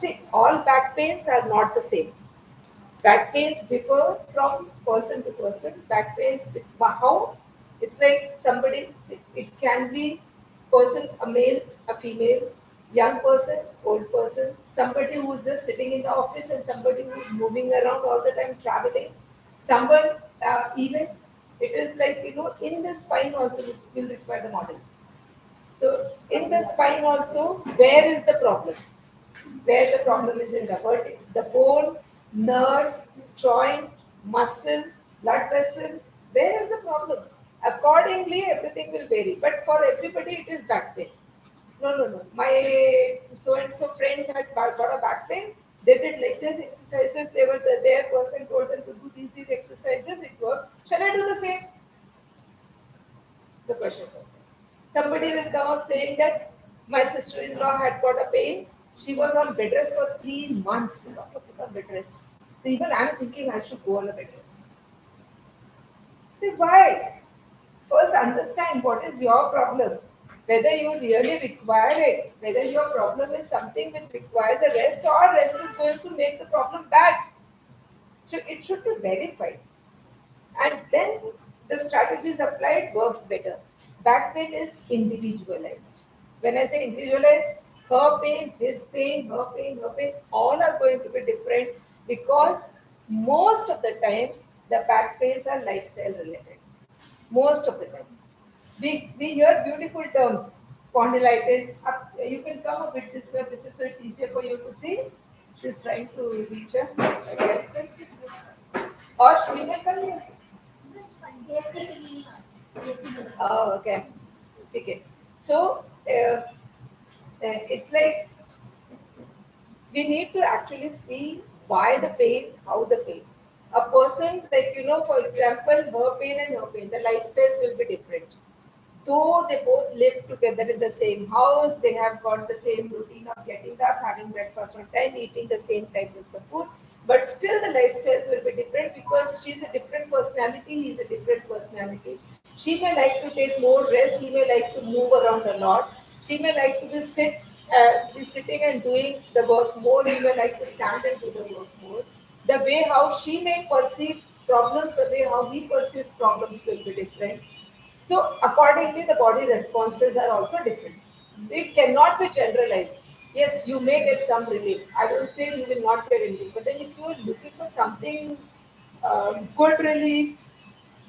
See, all back pains are not the same. Back pains differ from person to person. Back pains, how? It's like somebody, it can be person, a male, a female, young person, old person, somebody who's just sitting in the office and somebody who's moving around all the time, traveling. Someone, even, it is like, in the spine also will require the model. So in the spine also, where is the problem? Where the problem is in the vertex, the bone, nerve, joint, muscle, blood vessel. Where is the problem? Accordingly, everything will vary. But for everybody, it is back pain. No, no, no. My so and so friend had got a back pain. They did like this exercises. They were their person told them to do these exercises. It worked. Shall I do the same? The question was. Somebody will come up saying that my sister-in-law had got a pain. She was on bed rest for 3 months. The doctor put on bed rest. So even I'm thinking I should go on a bed rest. Say why? First understand what is your problem. Whether you really require it, whether your problem is something which requires a rest or rest is going to make the problem bad. So it should be verified. And then the strategies applied works better. Back pain is individualized. When I say individualized, her pain, his pain, her pain, all are going to be different because most of the times the back pains are lifestyle related. Most of the times. We hear beautiful terms, spondylitis. You can come up with this way, this is so it's easier for you to see. She's trying to reach her. Okay. Or she may come here. Oh, okay. Okay. So it's like we need to actually see why the pain, how the pain. A person, like, for example, her pain and her pain, the lifestyles will be different. Though they both live together in the same house, they have got the same routine of getting up, having breakfast on time, eating the same type of the food, but still the lifestyles will be different because she's a different personality, he's a different personality. She may like to take more rest, he may like to move around a lot, she may like to be sitting and doing the work more, he may like to stand and do the work more. The way how she may perceive problems, the way how he perceives problems will be different. So accordingly, the body responses are also different. It cannot be generalized. Yes, you may get some relief. I don't say you will not get relief, but then if you are looking for something good relief,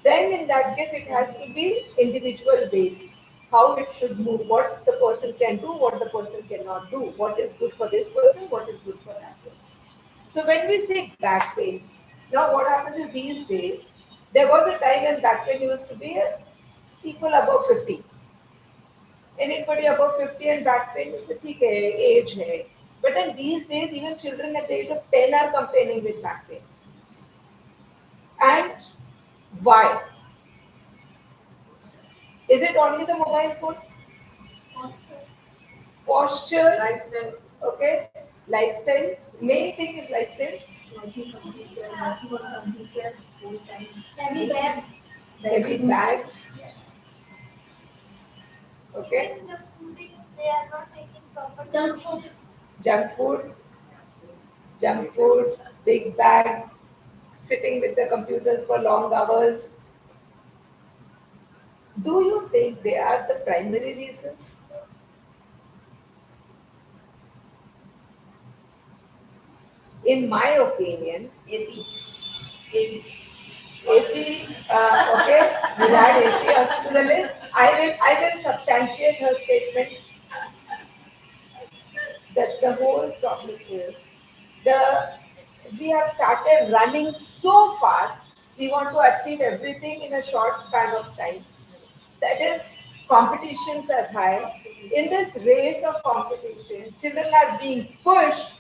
then in that case it has to be individual based. How it should move, what the person can do, what the person cannot do, what is good for this person, what is good for that person. So when we say back pains, now what happens is these days, there was a time when back pain used to be equal above 50. Anybody above 50 and back pain is ठीक है, age है. But then these days, even children at the age of 10 are complaining with back pain. And why? Is it only the mobile phone? Posture, lifestyle. Okay, lifestyle. Main thing is lifestyle. Heavy bag. Heavy bags. Okay. They are not taking proper junk food. Junk food. Junk food. Big bags. Sitting with the computers for long hours. Do you think they are the primary reasons? In my opinion, AC. AC. AC, okay, we'll add AC as to the list. I will substantiate her statement that the whole problem is the we have started running so fast. We want to achieve everything in a short span of time. That is, competitions are high. In this race of competition, children are being pushed.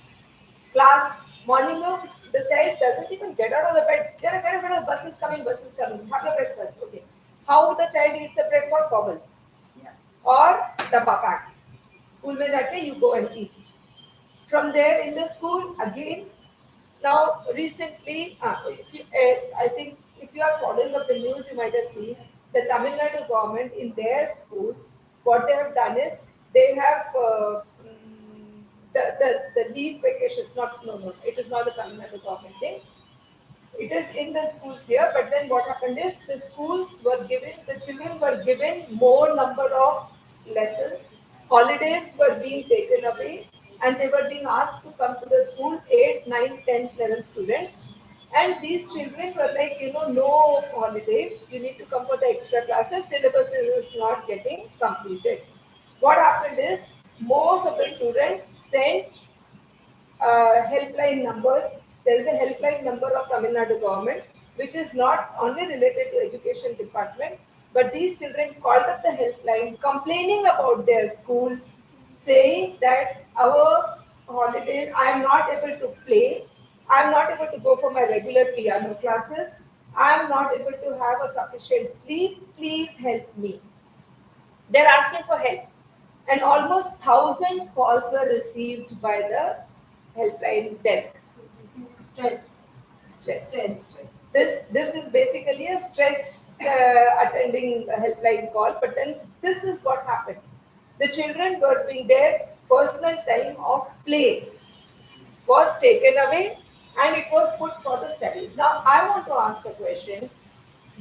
Class, morning milk, the child doesn't even get out of the bed. Get, bus is coming, bus is coming. Have your breakfast. Okay. How the child eats the breakfast? Bubble. Or the pack. School में जाके you go and eat. From there in the school again. Now recently, I think if you are following up the news, you might have seen the Tamil Nadu government in their schools. What they have done is they have the leave vacations, not, no, no, it is not the Tamil Nadu government thing. It is in the schools here, but then what happened is the schools were given, the children were given more number of lessons, holidays were being taken away, and they were being asked to come to the school 8, 9, 10, 11 students. And these children were like, no holidays, you need to come for the extra classes, syllabus is not getting completed. What happened is most of the students sent helpline numbers. There is a helpline number of Tamil Nadu government, which is not only related to education department, but these children called up the helpline complaining about their schools, saying that our holidays, I am not able to play, I am not able to go for my regular piano classes, I am not able to have a sufficient sleep, please help me. They're asking for help. And almost 1,000 calls were received by the helpline desk. Stress. Stress. This is basically a stress attending a helpline call. But then this is what happened. The children were being their personal time of play was taken away and it was put for the studies. Now I want to ask a question.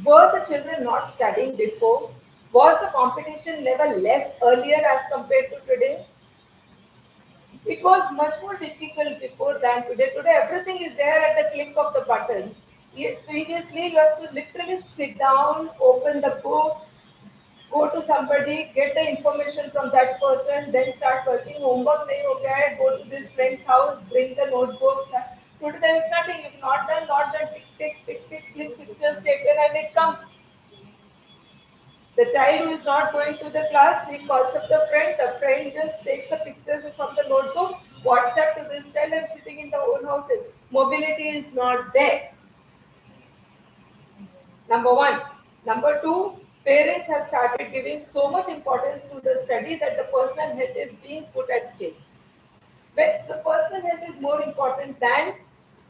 Were the children not studying before? Was the competition level less earlier as compared to today? It was much more difficult before than today. Today, everything is there at the click of the button. Previously, you have to literally sit down, open the books, go to somebody, get the information from that person, then start working. Homework nahi ho gaya hai, go to this friend's house, bring the notebooks. Today, there is nothing. If not done, not done. Tick, tick, tick, tick, click, pictures taken, and it comes. The child who is not going to the class, he calls up the friend just takes the pictures from the notebooks, WhatsApp to this child and sitting in the own house. Mobility is not there. Number one. Number two, parents have started giving so much importance to the study that the personal health is being put at stake. But the personal health is more important than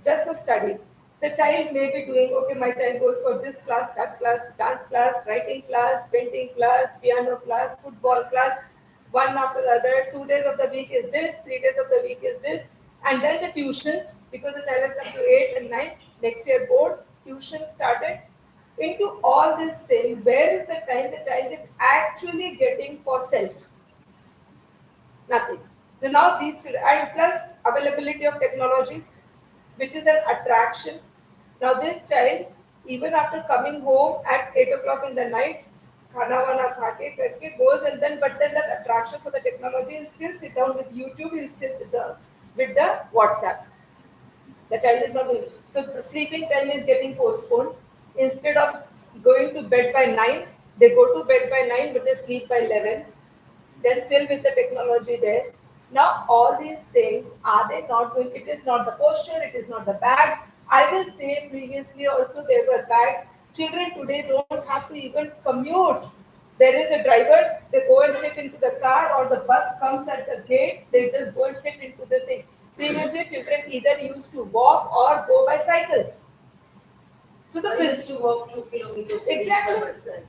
just the studies. The child may be doing, okay, my child goes for this class, that class, dance class, writing class, painting class, piano class, football class, one after the other. 2 days of the week is this, 3 days of the week is this. And then the tuitions, because the child has come to 8 and 9, next year board, tuition started. Into all these things, where is the time the child is actually getting for self? Nothing. So now these and plus availability of technology, which is an attraction. Now this child, even after coming home at 8 o'clock in the night, khana wana kha ke karke goes and then but then that attraction for the technology will still sit down with YouTube, he'll still with the WhatsApp. The child is not doing so the sleeping time is getting postponed. Instead of going to bed by 9, they go to bed by 9 but they sleep by 11. They're still with the technology there. Now, all these things, are they not going? It is not the posture, it is not the bag. I will say previously also there were bags. Children today don't have to even commute. There is a driver, they go and sit into the car or the bus comes at the gate, they just go and sit into the thing. Previously, children either used to walk or go by cycles. So the Used to walk 2 kilometers. exactly.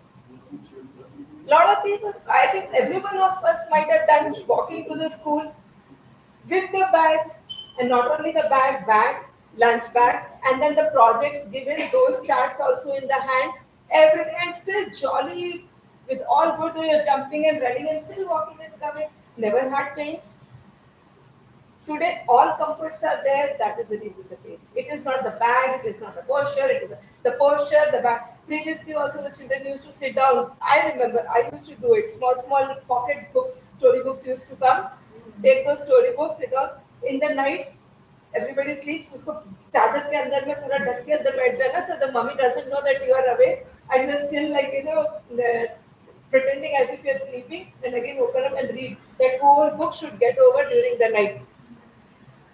Lot of people, I think every one of us might have done walking to the school with the bags, and not only the bag, lunch bag, and then the projects given, those charts also in the hands, everything, and still jolly with all good, you're jumping and running and still walking and coming. Never had pains. Today, all comforts are there. That is the reason the pain. It is not the bag. It is not the posture. It is the posture, the bag. Previously, also the children used to sit down. I remember I used to do it. Small pocket books, story books used to come. Take those story books. Sit down in the night. Everybody sleeps. उसको चादर के अंदर में पूरा ढक के अंदर बैठ जाना. So the mummy doesn't know that you are awake and you're still like pretending as if you're sleeping. And again open up and read. That whole book should get over during the night.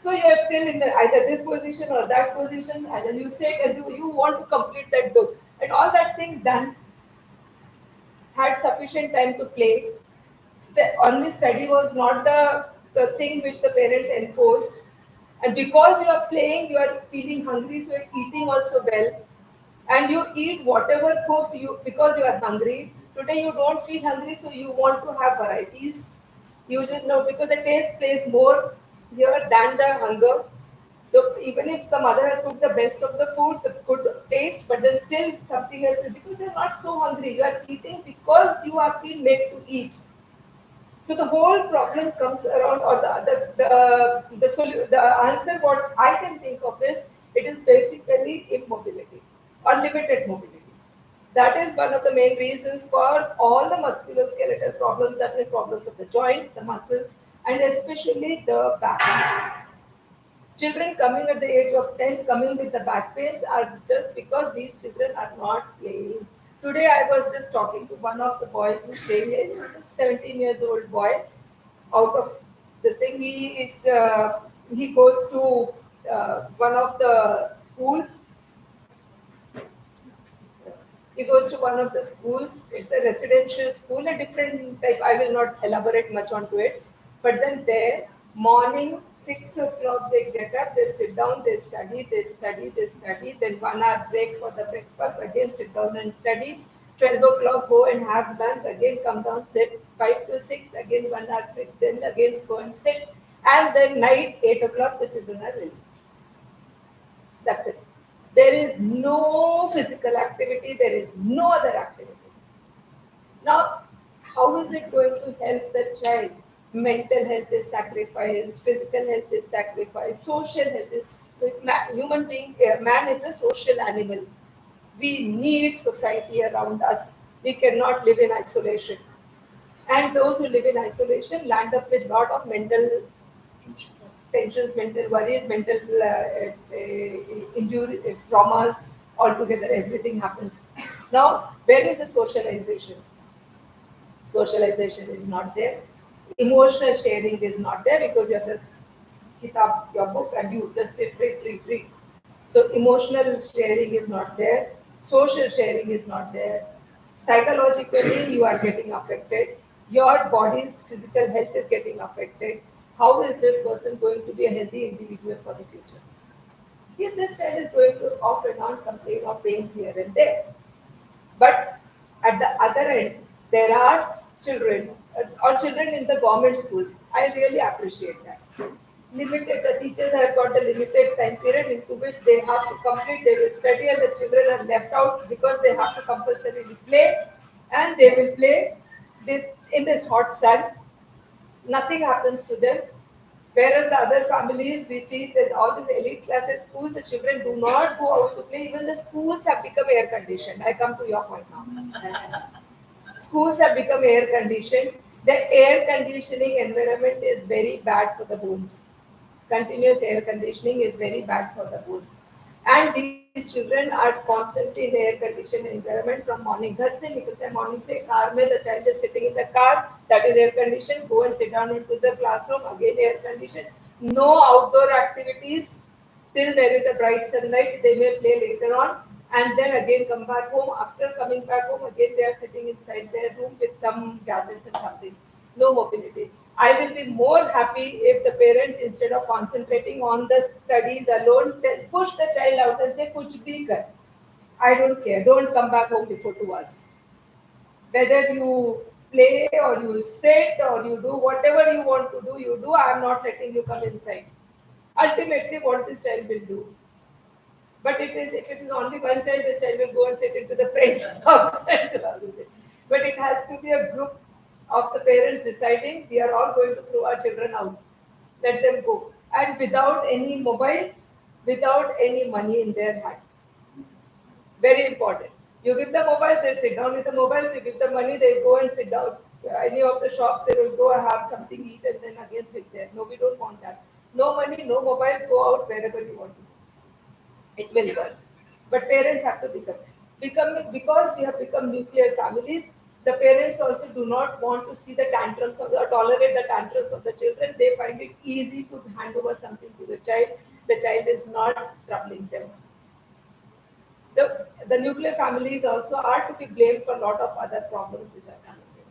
So you are still in either this position or that position, and then you sit and you want to complete that book. And all that thing done, had sufficient time to play. Only study was not the thing which the parents enforced. And because you are playing, you are feeling hungry, so you're eating also well. And you eat whatever cooked you because you are hungry. Today you don't feel hungry, so you want to have varieties. You just know because the taste plays more. here than the hunger. So even if the mother has cooked the best of the food, the good taste, but then still something else is because you're not so hungry. You are eating because you have been made to eat. So the whole problem comes around, or the answer what I can think of is it is basically immobility or limited mobility. That is one of the main reasons for all the musculoskeletal problems, that is problems of the joints, the muscles, and especially the back. Children coming at the age of 10 coming with the back pains are just because these children are not playing. Today I was just talking to one of the boys who's playing. He's a 17 years old boy. Out of this thing, he goes to one of the schools. He goes to one of the schools. It's a residential school, a different type. I will not elaborate much onto it. But then there, morning 6 o'clock they get up, they sit down, they study, they study, they study. Then 1 hour break for the breakfast. Again sit down and study. 12 o'clock go and have lunch. Again come down, sit. 5 to 6 again 1 hour break. Then again go and sit. And then night 8 o'clock the children are ready. That's it. There is no physical activity, there is no other activity. Now, how is it going to help the child? Mental health is sacrificed, physical health is sacrificed, social health is. Human being, man is a social animal. We need society around us. We cannot live in isolation. And those who live in isolation land up with lot of mental tensions, mental worries, mental injury, traumas, altogether, everything happens. Now, where is the socialization? Socialization is not there. Emotional sharing is not there because you're just pick up your book and you just sit, read, read, read. So emotional sharing is not there. Social sharing is not there. Psychologically, you are getting affected. Your body's physical health is getting affected. How is this person going to be a healthy individual for the future? If this child is going to off and on complain of pains here and there, but at the other end, there are children or children in the government schools. I really appreciate that. Limited, the teachers have got a limited time period into which they have to complete, they will study, and the children are left out because they have to compulsorily play, and they will play in this hot sun. Nothing happens to them. Whereas the other families, we see that all these elite classes schools, the children do not go out to play. Even the schools have become air conditioned. I come to your point now. Schools have become air conditioned. The air conditioning environment is very bad for the bones. Continuous air conditioning is very bad for the bones. And these children are constantly in the air conditioned environment from morning. घर से निकलते हैं morning से car में, the child is sitting in the car, that is air conditioned. Go and sit down into the classroom, again air conditioned. No outdoor activities till there is a bright sunlight. They may play later on, and then again come back home. After coming back home, again they are sitting inside their room with some gadgets and something. No mobility. I will be more happy if the parents, instead of concentrating on the studies alone, then push the child out and say, "Kuch bhi kar. I don't care. Don't come back home before 2 hours. Whether you play or you sit or you do whatever you want to do, you do. I am not letting you come inside." Ultimately, what this child will do. But it is, if it is only one child, this child will go and sit into the friend's house and do all this. But it has to be a group of the parents deciding we are all going to throw our children out. Let them go. And without any mobiles, without any money in their hand. Very important. You give the mobiles, they sit down with the mobiles. You give the money, they go and sit down. Any of the shops, they will go and have something eat and then again sit there. No, we don't want that. No money, no mobile, go out wherever you want to. It will work. But parents have to become because we have become nuclear families. The parents also do not want to see the tantrums of or tolerate the tantrums of the children. They find it easy to hand over something to the child. The child is not troubling them. The nuclear families also are to be blamed for a lot of other problems which are coming in.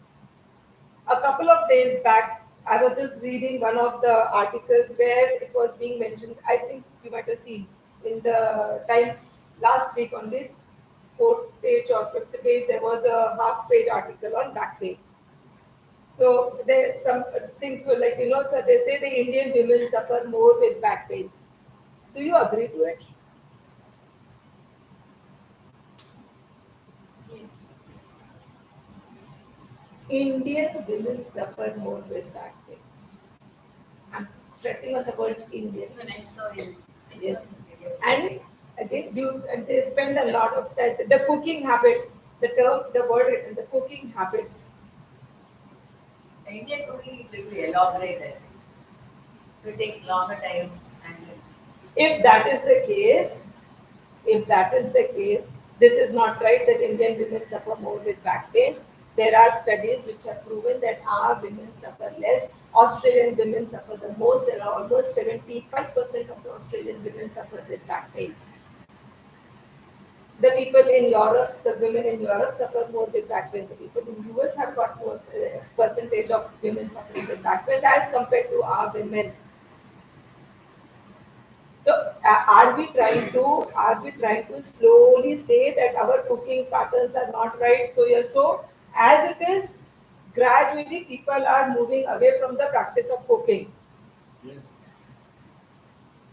A couple of days back, I was just reading one of the articles where it was being mentioned. I think you might have seen in the Times last week on the fourth page or fifth page, there was a half page article on back pain. So there some things were like, so they say the Indian women suffer more with back pains. Do you agree to it? Yes. Indian women suffer more with back pains. I'm stressing on the word Indian. Even I saw him. I saw Yes. him. Yes. And again, and they spend a lot of time. The cooking habits, the term, the word written, the cooking habits. The Indian cooking is little elaborated, so it takes longer time standard. If that is the case, if that is the case, this is not right that Indian women suffer more with back pains. There are studies which have proven that our women suffer less. Australian women suffer the most. There are almost 75% of the Australian women suffer with back pains. The people in Europe, the women in Europe suffer more with back pains. The people in US have got more percentage of women suffering with back pains as compared to our women. So are we trying to slowly say that our cooking patterns are not right? So yeah, so as it is, gradually people are moving away from the practice of cooking. Yes.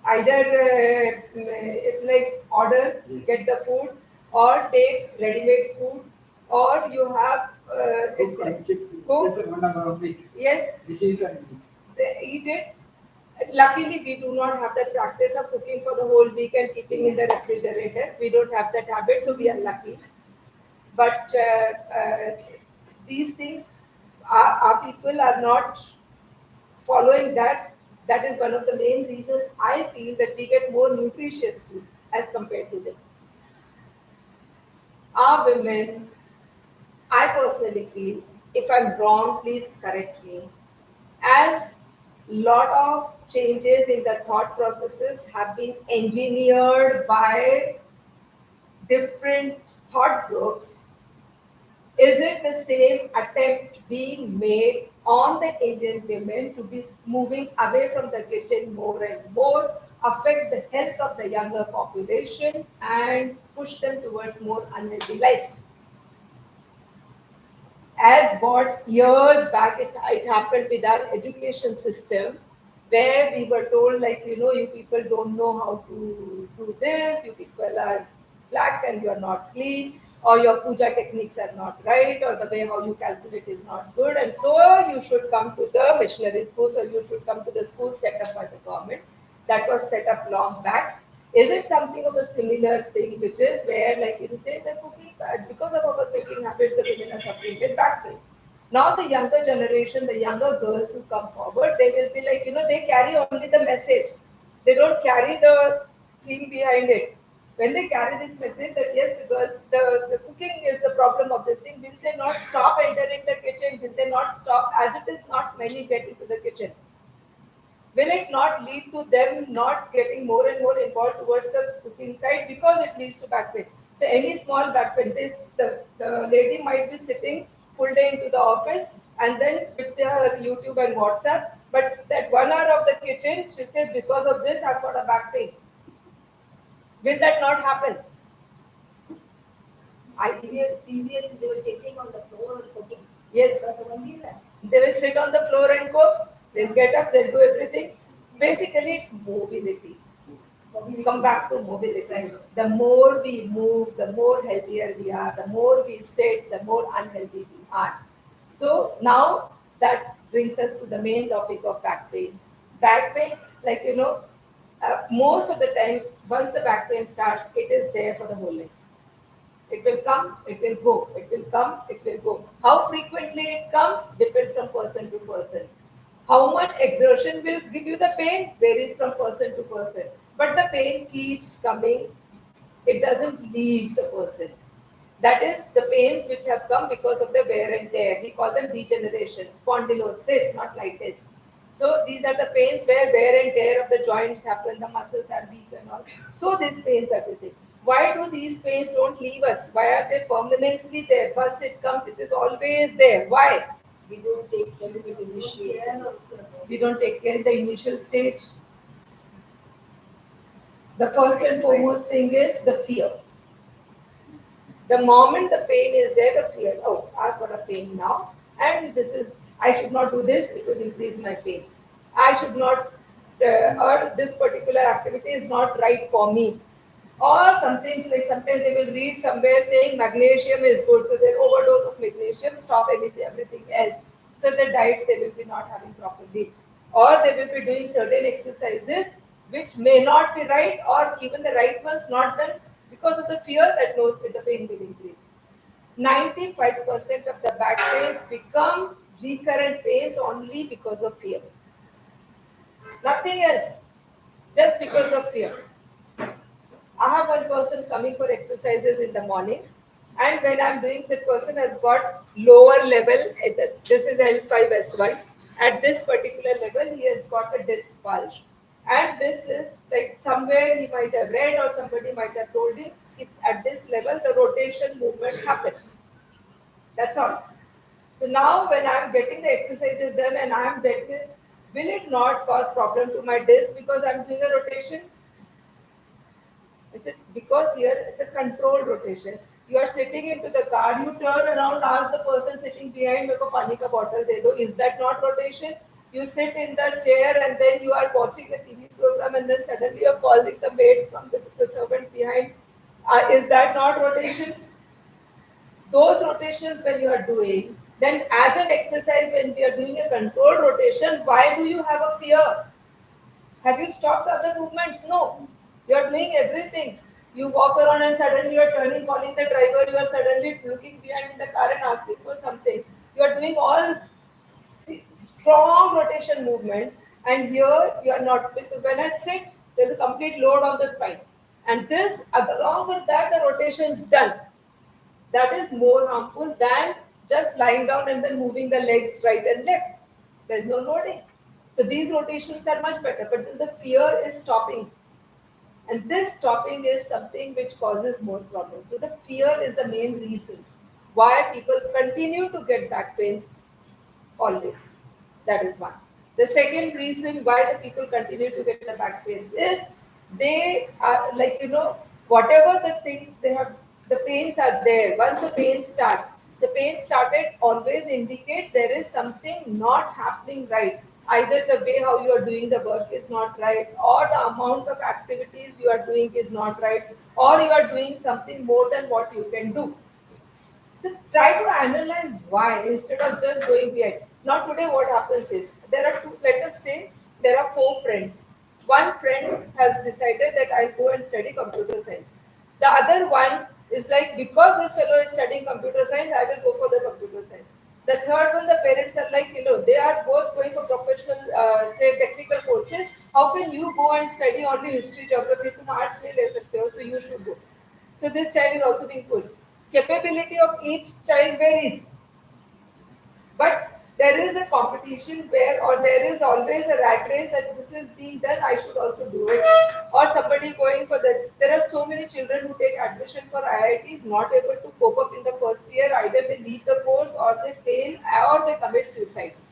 Either it's like order, Yes. get the food, or take ready-made food, or you have it's Cook and keep cook. it 1 hour a week. Yes, They eat and eat. they eat it. Luckily, we do not have that practice of cooking for the whole week and keeping in the refrigerator. We don't have that habit, so we are lucky. But these things, our people are not following that. That is one of the main reasons I feel that we get more nutritious food as compared to them. Our women, I personally feel, if I'm wrong, please correct me, as lot of changes in the thought processes have been engineered by different thought groups, is it the same attempt being made on the Indian women to be moving away from the kitchen more and more, affect the health of the younger population and push them towards more unhealthy life? As what years back it happened with our education system, where we were told like, you people don't know how to do this, you people are black and you're not clean, or your puja techniques are not right, or the way how you calculate is not good, and so you should come to the missionary schools, or you should come to the schools set up by the government. That was set up long back. Is it something of a similar thing, which is where, like you say, the cooking, because of our cooking habits, the women are suffering with back pains. Now, the younger generation, the younger girls who come forward, they will be like, they carry only the message. They don't carry the thing behind it. When they carry this message that yes, the girls, the cooking is the problem of this thing, will they not stop entering the kitchen? Will they not stop? As it is, not many get into the kitchen. Will it not lead to them not getting more and more involved towards the cooking side because it leads to back pain? So any small back pain, the lady might be sitting full day into the office and then with her YouTube and WhatsApp, but that 1 hour of the kitchen, she says, because of this, I've got a back pain. Will that not happen? I Previously, they were sitting on the floor and cooking. Yes, But one reason, they will sit on the floor and cook. They'll get up, they'll do everything. Basically, it's mobility. Come back to mobility. Right. The more we move, the more healthier we are. The more we sit, the more unhealthy we are. So now that brings us to the main topic of back pain. Back pain, like most of the times, once the back pain starts, it is there for the whole life. It will come, it will go. It will come, it will go. How frequently it comes depends from person to person. How much exertion will give you the pain varies from person to person. But the pain keeps coming, it doesn't leave the person. That is the pains which have come because of the wear and tear. We call them degeneration, spondylosis, not litis. So these are the pains where wear and tear of the joints happen, the muscles are weak and all. So these pains are visible. Why do these pains don't leave us? Why are they permanently there? Once it comes, it is always there. Why? we don't take care of it initially. We don't take care in the initial stage. The first and foremost thing is the fear. The moment the pain is there, the fear, oh, I've got a pain now, and this is I should not do this, it will increase my pain. I should not, or this particular activity is not right for me. Or something like sometimes they will read somewhere saying magnesium is good, so they overdose of magnesium, stop anything, everything else. So the diet they will be not having properly. Or they will be doing certain exercises which may not be right, or even the right ones not done because of the fear that no, the pain will increase. 95% of the back pains become recurrent pains only because of fear. Nothing else, just because of fear. I have one person coming for exercises in the morning, and when I'm doing, the person has got lower level. This is L5S1. At this particular level, he has got a disc bulge, and this is like somewhere he might have read or somebody might have told him. If at this level, the rotation movements happen. That's all. So now when I'm getting the exercises done and I'm getting, will it not cause problem to my disc because I'm doing a rotation? Is it because here it's a controlled rotation? You are sitting into the car, you turn around, ask the person sitting behind, "Meko pani ka bottle de do." Is that not rotation? You sit in the chair and then you are watching a TV program and then suddenly you're calling the maid from the servant behind. Is that not rotation? Those rotations when you are doing, then as an exercise when we are doing a controlled rotation, why do you have a fear? Have you stopped other movements? No. You are doing everything. You walk around and suddenly you are turning, calling the driver, you are suddenly looking behind in the car and asking for something. You are doing all strong rotation movements, and here you are not, because when I sit, there's a complete load on the spine. And this, along with that, the rotation is done. That is more harmful than just lying down and then moving the legs right and left. There's no loading. So these rotations are much better, but then the fear is stopping. And this stopping is something which causes more problems. So the fear is the main reason why people continue to get back pains always. That is one. The second reason why the people continue to get the back pains is they are like, whatever the things they have, the pains are there. Once the pain starts, the pain started always indicate there is something not happening right. Either the way how you are doing the work is not right, or the amount of activities you are doing is not right, or you are doing something more than what you can do. So try to analyze why instead of just going behind. Now today what happens is there are two, let us say there are four friends. One friend has decided that I'll go and study computer science. The other one is like, because this fellow is studying computer science, I will go for the computer science. The third one, the parents are like, they are both going for professional, say technical courses. How can you go and study only history, geography? तुम arts नहीं ले सकते हो, so you should go. So this child is also being pulled. Capability of each child varies, but there is a competition where, or there is always a rat race that this is being done, I should also do it. Or somebody going for the. There are so many children who take admission for IITs not able to cope up in the first year. Either they leave the course, or they fail, or they commit suicides.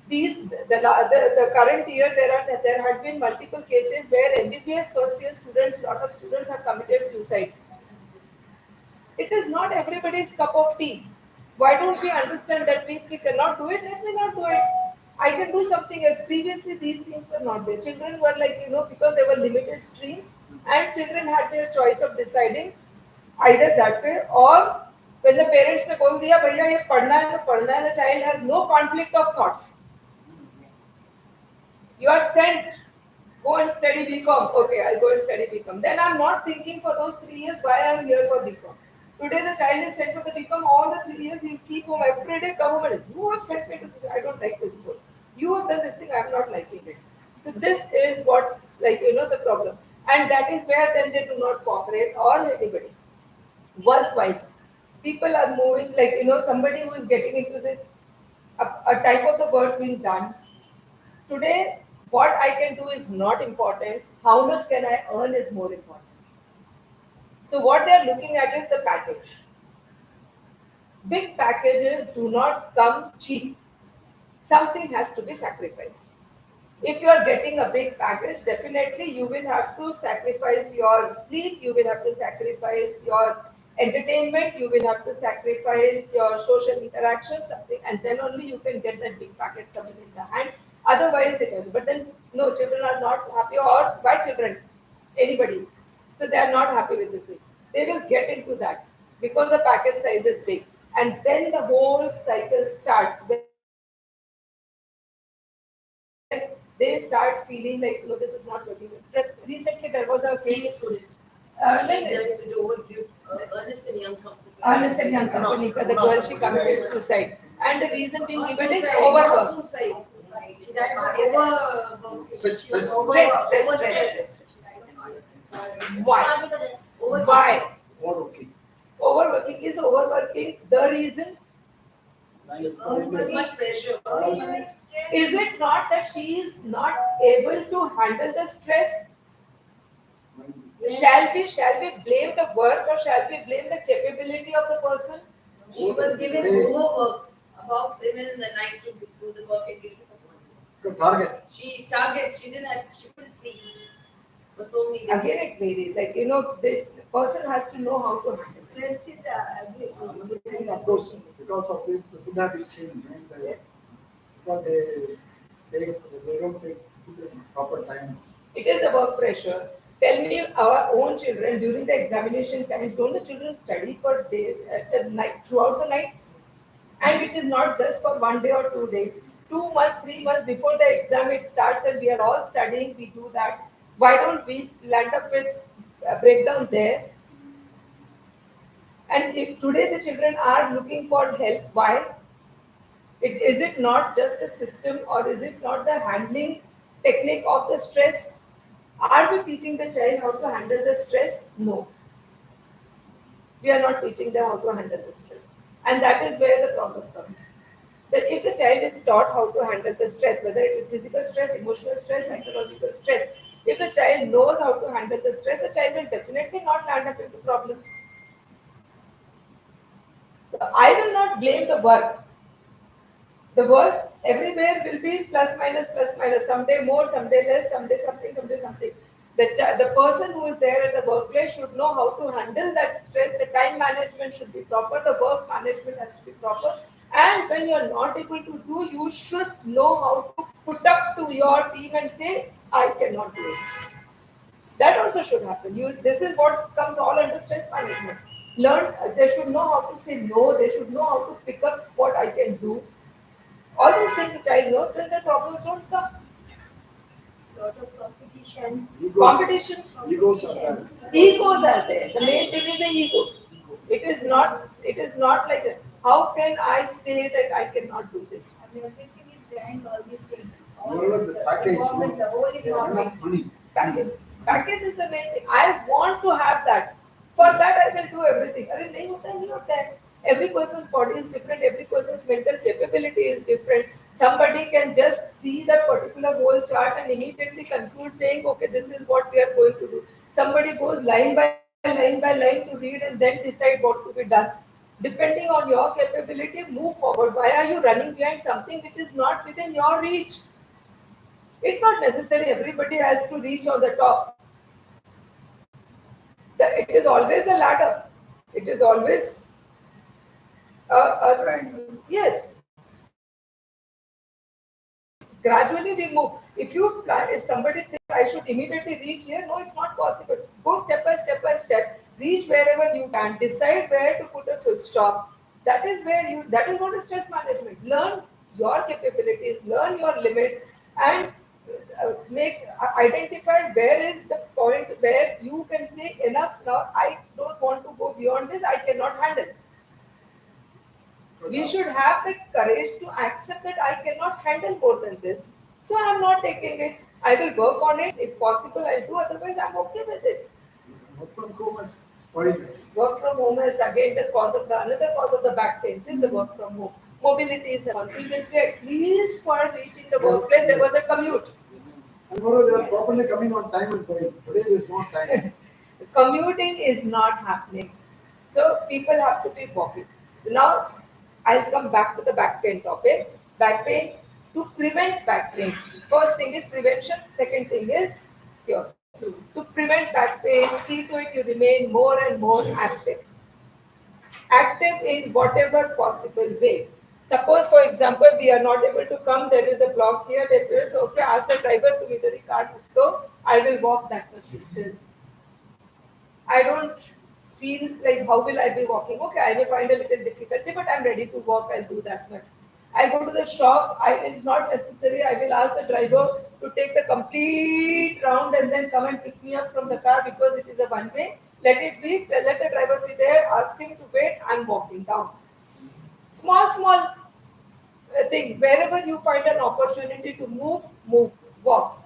These the current year there had been multiple cases where MBBS first year students, lot of students have committed suicides. It is not everybody's cup of tea. Why don't we understand that if we cannot do it, let me not do it. I can do something else. Previously, these things were not there. Children were like, because there were limited streams, and children had their choice of deciding either that way, or when the parents ने बोल दिया भैया ये पढ़ना है तो पढ़ना है, the child has no conflict of thoughts. You are sent, go and study BCom. Okay, I'll go and study BCom. Then I'm not thinking for those 3 years why I'm here for BCom. Today the child is sent for the BCom, all the 3 years he'll keep home every day, come home and you have sent me to this, I don't like this course. You have done this thing, I'm not liking it. So this is what, the problem. And that is where then they do not cooperate or anybody. Work-wise, people are moving, somebody who is getting into this, a type of the work being done. Today, what I can do is not important. How much can I earn is more important. So what they are looking at is the package. Big packages do not come cheap. Something has to be sacrificed. If you are getting a big package, definitely you will have to sacrifice your sleep, you will have to sacrifice your entertainment, you will have to sacrifice your social interactions, something, and then only you can get that big packet coming in the hand. Otherwise, it is. But then, no, children are not happy, or by children, anybody. So they are not happy with this thing. They will get into that because the packet size is big, and then the whole cycle starts where they start feeling like, no, this is not working. Recently, there was a Same case. student. Uh, She then- did it over Ernest and Young company. Ernest and Young company, the girl, she committed suicide, and the reason being given is Not overwork. suicide. She died over Stress. Stress. Why? Why? Overworking. Overworking is overworking. The reason much pressure. is it not that she is not able to handle the stress? Shall we blame the work, or shall we blame the capability of the person? She was given overwork above even in the night to do the work and give it to To target. She targets. She couldn't sleep for so many days. Again, it varies. Like, the person has to know how to handle it. Stress is Another thing, of course, because of this food habit change, Yes. because they don't take food in proper times. It is the work pressure. Tell me, our own children during the examination times, don't the children study for days at the night throughout the nights? And it is not just for 1 day or 2 days. 2 months, 3 months before the exam it starts, and we are all studying. We do that. Why don't we land up with a breakdown there? And if today the children are looking for help, why? Is it not just the system, or is it not the handling technique of the stress? Are we teaching the child how to handle the stress? No. We are not teaching them how to handle the stress. And that is where the problem comes. That if the child is taught how to handle the stress, whether it is physical stress, emotional stress, psychological stress, if the child knows how to handle the stress, the child will definitely not land up into problems. I will not blame the work. The work everywhere will be plus minus, someday more, someday less, someday something, someday something. The person who is there at the workplace should know how to handle that stress. The time management should be proper, the work management has to be proper. And when you are not able to do, you should know how to put up to your team and say, I cannot do it. That also should happen. This is what comes all under stress management. Learn, they should know how to say no, they should know how to pick up what I can do. All these things the child knows, then the problems don't come. lot of competition. Competitions, Egos are there. egos are there. The main thing is the egos. It is not like that. How can I say that I cannot do this? I mean, everything is behind all these things. Moreover, the package, Environment, the whole they have environment. enough money. Package. Package is the main thing. I want to have that. For that I will do everything. अरे नहीं होता नहीं होता है. Every person's body is different. Every person's mental capability is different. Somebody can just see that particular whole chart and immediately conclude saying, okay, this is what we are going to do. Somebody goes line by line to read and then decide what to be done. Depending on your capability, move forward. Why are you running behind something which is not within your reach? It's not necessary everybody has to reach on the top. It is always a ladder. It is always yes. Gradually we move. If somebody thinks I should immediately reach here, no, it's not possible. Go step by step. Reach wherever you can. Decide where to put a full stop. That is what is stress management. Learn your capabilities, learn your limits, and identify where is the point where you can say enough now. I don't want to go beyond this. I cannot handle. We should have the courage to accept that I cannot handle more than this. So I am not taking it. I will work on it. If possible, I'll do. Otherwise, I'm okay with it. Work from home has spoiled it. Work from home is again another cause of the back pains is the work from home. Mobility is one. Previously, at least for reaching the workplace, there was a commute. And moreover, they were properly coming on time and going. Today there is no time. Commuting is not happening. So people have to be walking. Now, I'll come back to the back pain topic. Back pain, to prevent back pain. First thing is prevention, second thing is cure. To prevent back pain, see to it you remain more and more active. active in whatever possible way. Suppose, for example, we are not able to come, there is a block here, that is okay, ask the driver to meter car, so I will walk that much distance. I don't feel like how will I be walking? Okay, I may find a little difficulty, but I'm ready to walk. I'll do that much. I go to the shop. It's not necessary. I will ask the driver to take the complete round and then come and pick me up from the car because it is a one way. Let it be. Let the driver be there. Ask him to wait. I'm walking down. Small things. Wherever you find an opportunity to move, walk.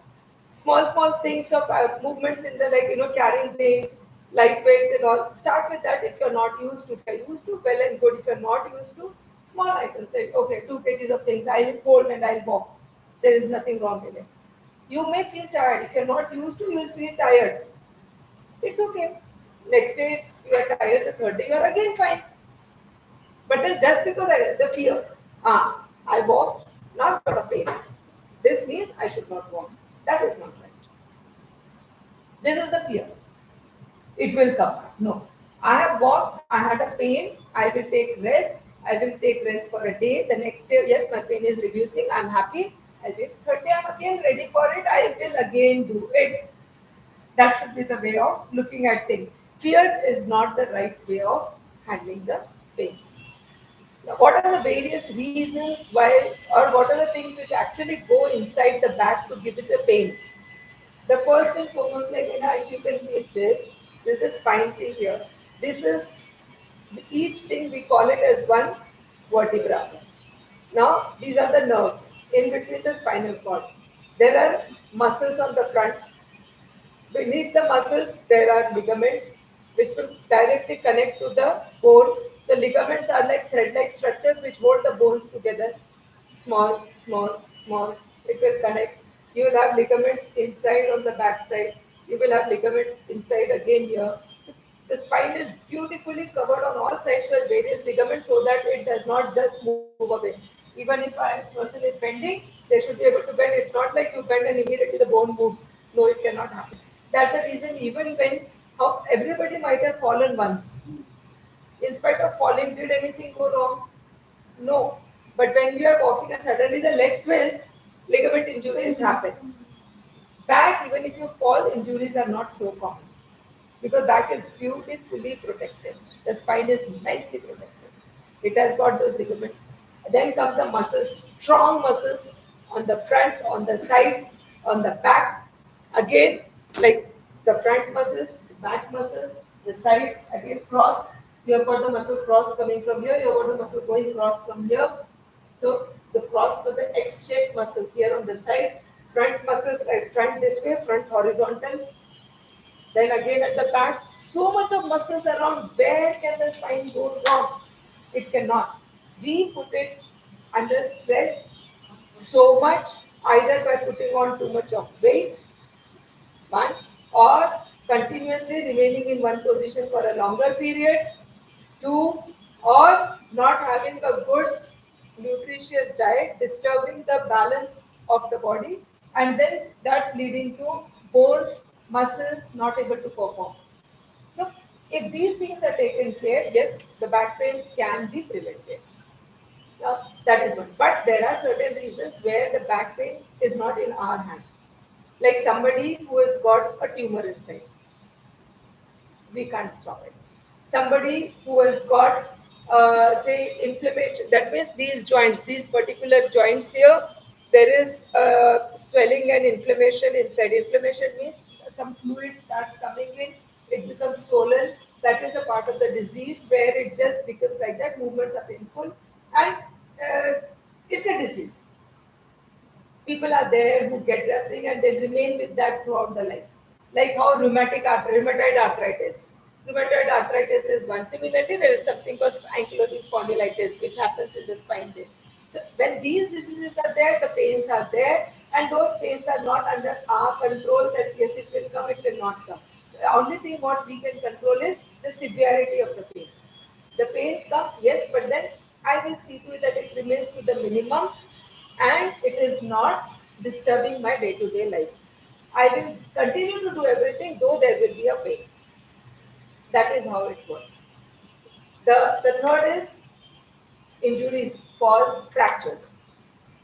Small things of movements in the like carrying things, light weights and all. Start with that if you're not used to. If you're used to, well and good. If you're not used to, small items like okay, 2 kgs of things. I'll hold and I'll walk. There is nothing wrong with it. You may feel tired. If you're not used to, you'll feel tired. It's okay. Next day you are tired. The third day you're again fine. But then just because the fear, I walked, now I've got a pain. This means I should not walk. That is not right. This is the fear. It will come. No. I have walked, I had a pain, I will take rest. I will take rest for a day. The next day, yes, my pain is reducing. I'm happy. I'll do it. Third day, I'm again ready for it. I will again do it. That should be the way of looking at things. Fear is not the right way of handling the pains. Now, what are the various reasons why, or what are the things which actually go inside the back to give it the pain? The first and foremost, like if you can see this is the spine thing here. This is each thing we call it as one vertebra. Now, these are the nerves in between the spinal cord. There are muscles on the front. Beneath the muscles, there are ligaments which will directly connect to the bone. The ligaments are like thread-like structures which hold the bones together. Small. It will connect. You will have ligaments inside on the back side. You will have ligament inside again here. The spine is beautifully covered on all sides with various ligaments so that it does not just move away. Even if a person is bending, they should be able to bend. It's not like you bend and immediately the bone moves. No, it cannot happen. That's the reason even when how everybody might have fallen once. In spite of falling, did anything go wrong? No. But when we are walking and suddenly the leg twist, ligament injuries happen. Back, even if you fall, injuries are not so common because back is beautifully protected. The spine is nicely protected. It has got those ligaments. Then comes the muscles, strong muscles on the front, on the sides, on the back. Again, like the front muscles, the back muscles, the side, again cross. You have got the muscle cross coming from here, you have got the muscle going cross from here. So the cross muscle, X-shaped muscles here on the sides, front muscles, like front this way, front horizontal, then again at the back, so much of muscles around. Where can the spine go wrong? It cannot. We put it under stress so much, either by putting on too much of weight, one, or continuously remaining in one position for a longer period, two, or not having a good nutritious diet, disturbing the balance of the body, and then that leading to bones, muscles not able to perform. So, if these things are taken care, yes, the back pains can be prevented. Now, that is one. But there are certain reasons where the back pain is not in our hand. Like somebody who has got a tumor inside, we can't stop it. Somebody who has got, say, inflammation, that means these joints, these particular joints here, there is swelling and inflammation inside. Inflammation means some fluid starts coming in, it becomes swollen. That is a part of the disease where it just becomes like that, movements are painful, and it's a disease. People are there who get that thing and they remain with that throughout the life. Like how rheumatoid arthritis. Rheumatoid arthritis is one. Similarly, there is something called ankylosing spondylitis, which happens in the spine. So when these diseases are there, the pains are there, and those pains are not under our control. That yes, it will come, it will not come. The only thing what we can control is the severity of the pain. The pain comes, yes, but then I will see to it that it remains to the minimum and it is not disturbing my day to day life. I will continue to do everything, though there will be a pain. That is how it works. The third is injuries, falls, fractures.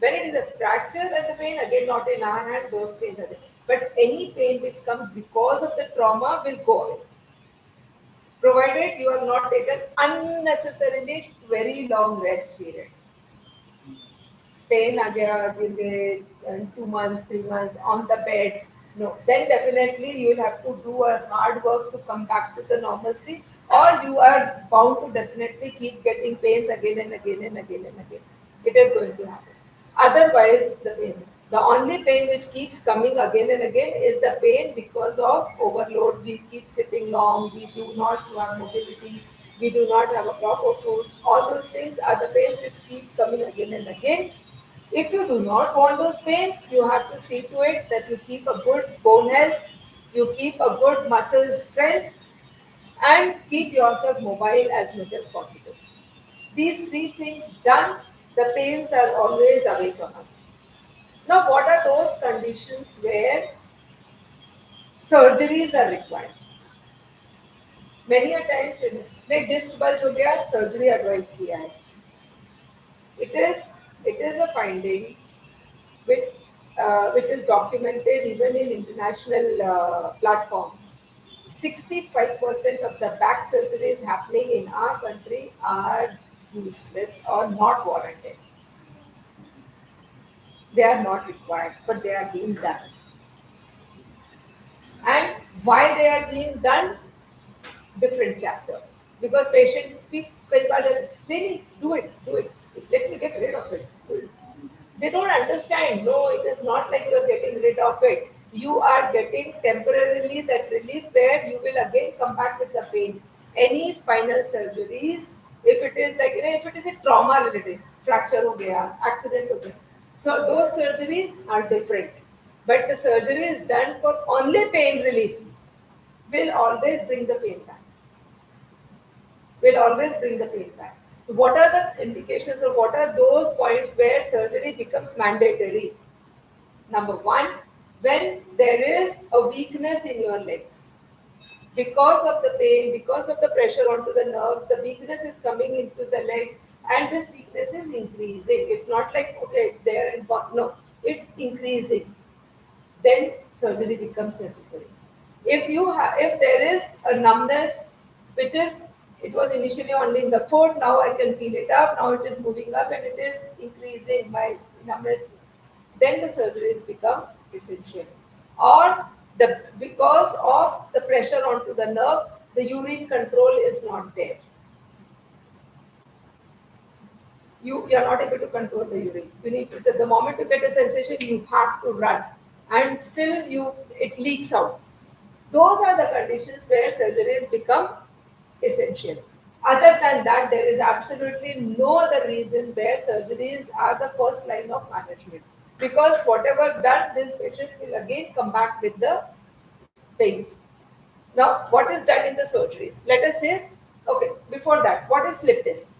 When it is a fracture and the pain, again not in our hand, those pains are there. But any pain which comes because of the trauma will go away. Provided you have not taken unnecessarily very long rest period. Pain आ गया गिर गए 2 months 3 months on the bed, no, then definitely you will have to do a hard work to come back to the normalcy, or you are bound to definitely keep getting pains again and again and again and again. It is going to happen. Otherwise the only pain which keeps coming again and again is the pain because of overload. We keep sitting long, we do not have mobility, we do not have a proper food. All those things are the pains which keep coming again and again. If you do not want those pains, you have to see to it that you keep a good bone health, you keep a good muscle strength, and keep yourself mobile as much as possible. These three things done, the pains are always away from us. Now, what are those conditions where surgeries are required? Many a times, when disc bulge हो गया, surgery advice किया है. It is a finding which is documented even in international platforms. 65% of the back surgeries happening in our country are useless or not warranted. They are not required, but they are being done. And why they are being done, different chapter. Because patient, कई बार नहीं do it, let me get rid of it. They don't understand. No, it is not like you are getting rid of it. You are getting temporarily that relief where you will again come back with the pain. Any spinal surgeries, if it is like, if it is a trauma related, fracture ho gaya, accident ho gaya. So those surgeries are different. But the surgery is done for only pain relief will always bring the pain back. Will always bring the pain back. So what are the indications or what are those points where surgery becomes mandatory? Number one, when there is a weakness in your legs. Because of the pain, because of the pressure onto the nerves, the weakness is coming into the legs and this weakness is increasing. It's not like, okay, it's there and no, it's increasing. Then surgery becomes necessary. If there is a numbness, which is it was initially only in the foot, now I can feel it up, now it is moving up and it is increasing my numbness, then the surgeries become essential. Or because of the pressure onto the nerve, the urine control is not there. You are not able to control the urine. You need to, the moment you get a sensation, you have to run, and still it leaks out. Those are the conditions where surgeries become essential. Other than that, there is absolutely no other reason where surgeries are the first line of management. Because whatever done, these patients will again come back with the pains. Now, what is done in the surgeries? Let us say, okay, before that, what is slip disc?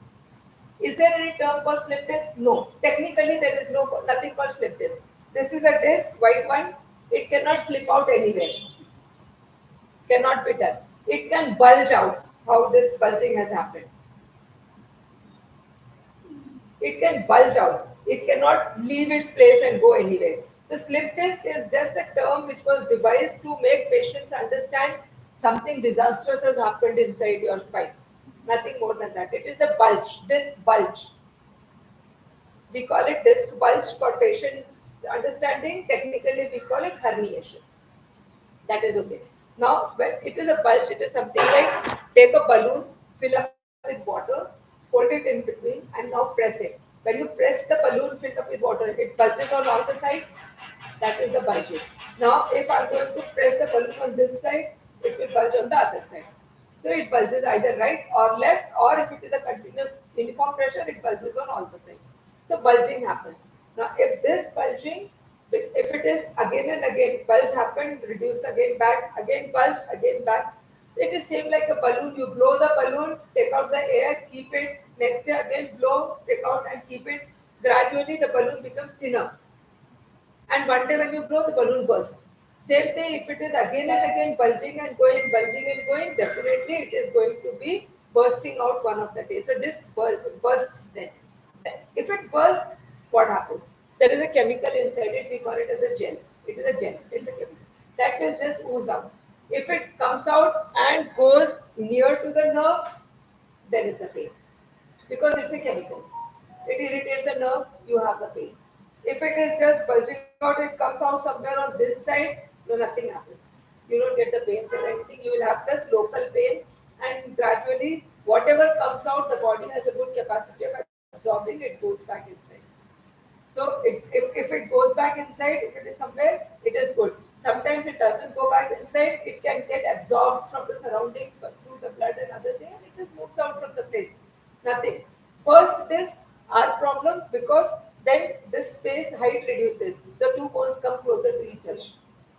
Is there any term called slip disc? No. Technically, there is nothing called slip disc. This is a disc, white one. It cannot slip out anywhere. Cannot be done. It can bulge out. How this bulging has happened. It can bulge out. It cannot leave its place and go anywhere. The slip disc is just a term which was devised to make patients understand something disastrous has happened inside your spine. Nothing more than that. It is a bulge, disc bulge. We call it disc bulge for patients understanding. Technically, we call it herniation. That is okay. Now, when it is a bulge, it is something like take a balloon, fill up with water, hold it in between, and now press it. When you press the balloon filled up with water, it bulges on all the sides. That is the bulging. Now, if I'm going to press the balloon on this side, it will bulge on the other side. So it bulges either right or left, or if it is a continuous uniform pressure, it bulges on all the sides. So bulging happens. Now, if this bulging, if it is again and again, bulge happened, reduced again back, again bulge, again back. So it is same like a balloon. You blow the balloon, take out the air, keep it. Next day again blow, take out and keep it. Gradually the balloon becomes thinner. And one day when you blow, the balloon bursts. Same thing, if it is again and again bulging and going, definitely it is going to be bursting out one of the days. So this bursts then. If it bursts, what happens? There is a chemical inside it. We call it as a gel. It is a gel. It's a chemical that will just ooze out. If it comes out and goes near to the nerve, there is a pain because it's a chemical. It irritates the nerve. You have the pain. If it is just bulging out, it comes out somewhere on this side. No, nothing happens. You don't get the pains or anything. You will have just local pains, and gradually, whatever comes out, the body has a good capacity of absorbing. It goes back inside. So if it goes back inside, if it is somewhere, it is good. Sometimes it doesn't go back inside. It can get absorbed from the surrounding through the blood and other thing, and it just moves out from the place. Nothing. First discs are problem because then this space height reduces. The two bones come closer to each other.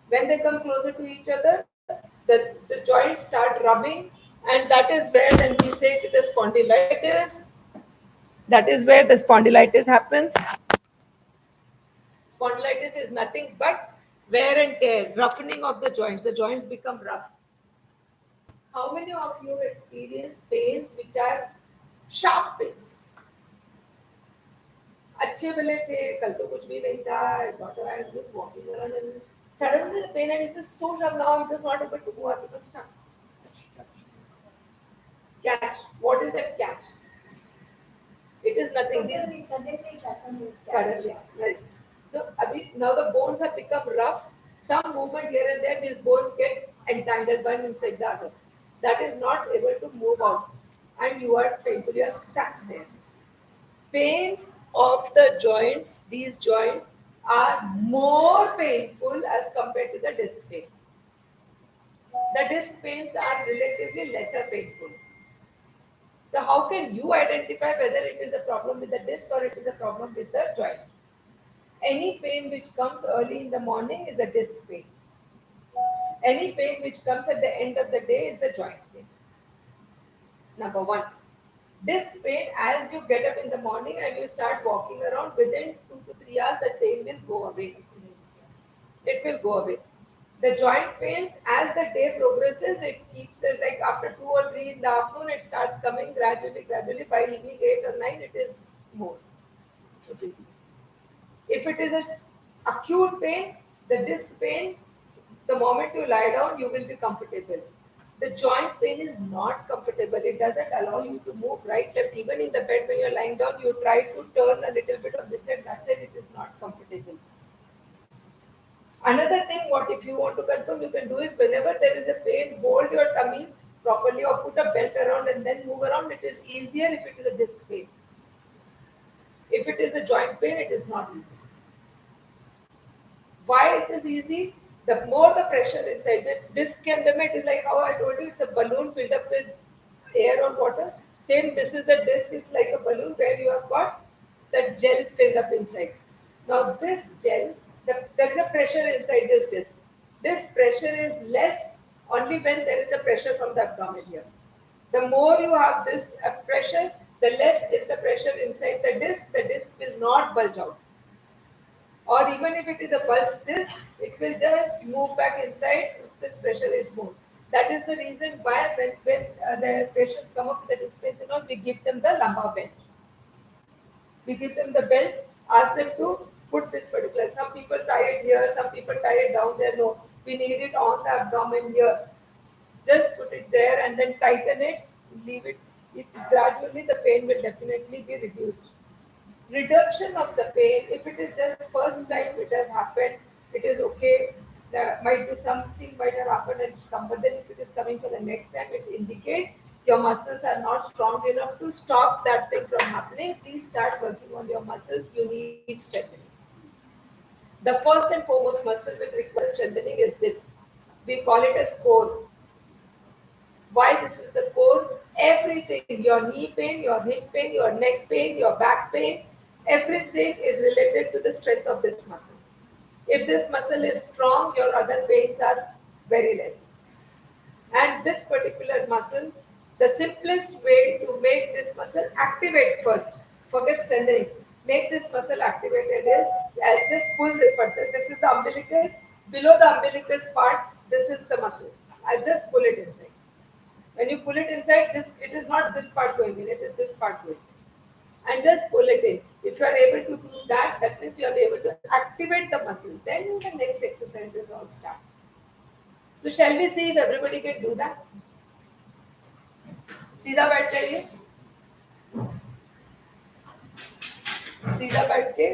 When they come closer to each other, the joints start rubbing, and that is where then we say it is spondylitis. That is where the spondylitis happens. Spondylitis is nothing but wear and tear, roughening of the joints. The joints become rough. How many of you have experienced pains which are sharp pains? अच्छे वाले थे कल तो कुछ भी नहीं था daughter I was just walking around and suddenly the pain and it's just so sharp now I'm just not able to move I become stuck. Catch. What is that catch? It is nothing. These Suddenly it happens. suddenly. Nice. So now the bones have become rough. Some movement here and there, these bones get entangled one inside the other. That is not able to move out. And you are painful, you are stuck there. Pains of the joints, these joints, are more painful as compared to the disc pain. The disc pains are relatively lesser painful. So how can you identify whether it is a problem with the disc or it is a problem with the joint? Any pain which comes early in the morning is a disc pain. Any pain which comes at the end of the day is the joint pain. Number one. Disc pain, as you get up in the morning and you start walking around, within 2 to 3 hours, the pain will go away. It will go away. The joint pains, as the day progresses, it keeps like after 2 or 3 in the afternoon, it starts coming gradually, gradually. By evening 8 or 9, it is more. If it is an acute pain, the disc pain, the moment you lie down, you will be comfortable. The joint pain is not comfortable. It doesn't allow you to move right, left. Even in the bed when you're lying down, you try to turn a little bit of this and that side, it is not comfortable. Another thing, what if you want to confirm, you can do is whenever there is a pain, hold your tummy properly or put a belt around and then move around. It is easier if it is a disc pain. If it is a joint pain, it is not easy. Why it is easy? The more the pressure inside the disc and the mat is like how I told you, it's a balloon filled up with air or water. Same, this is the disc is like a balloon where you have got the gel filled up inside. Now this gel, there is a pressure inside this disc. This pressure is less only when there is a pressure from the abdomen here. The more you have this pressure, the less is the pressure inside the disc will not bulge out. Or even if it is a bulged disc, it will just move back inside if this pressure is more. That is the reason why when the patients come up with the disc pains, we give them the lumbar belt. We give them the belt, ask them to put this particular. Some people tie it here, some people tie it down there. No, we need it on the abdomen here. Just put it there and then tighten it, leave it. Gradually the pain will definitely be reduced. Reduction of the pain, if it is just first time it has happened, it is okay. There might be something might have happened and some, but then if it is coming for the next time, it indicates your muscles are not strong enough to stop that thing from happening. Please start working on your muscles. You need strengthening. The first and foremost muscle which requires strengthening is this. We call it as core. Why this is the core? Everything, your knee pain, your hip pain, your neck pain, your back pain, everything is related to the strength of this muscle. If this muscle is strong, your other pains are very less. And this particular muscle, the simplest way to make this muscle activate first, forget strengthening, make this muscle activated is just pull this part. This is the umbilicus. Below the umbilicus part, this is the muscle. I just pull it inside. When you pull it inside, this it is not this part going in, it is this part going in. And just pull it in. If you are able to do that, that means you are able to activate the muscle. Then the next exercises all starts. So shall we see if everybody can do that? सीधा बैठ जाइए, सीधा बैठ के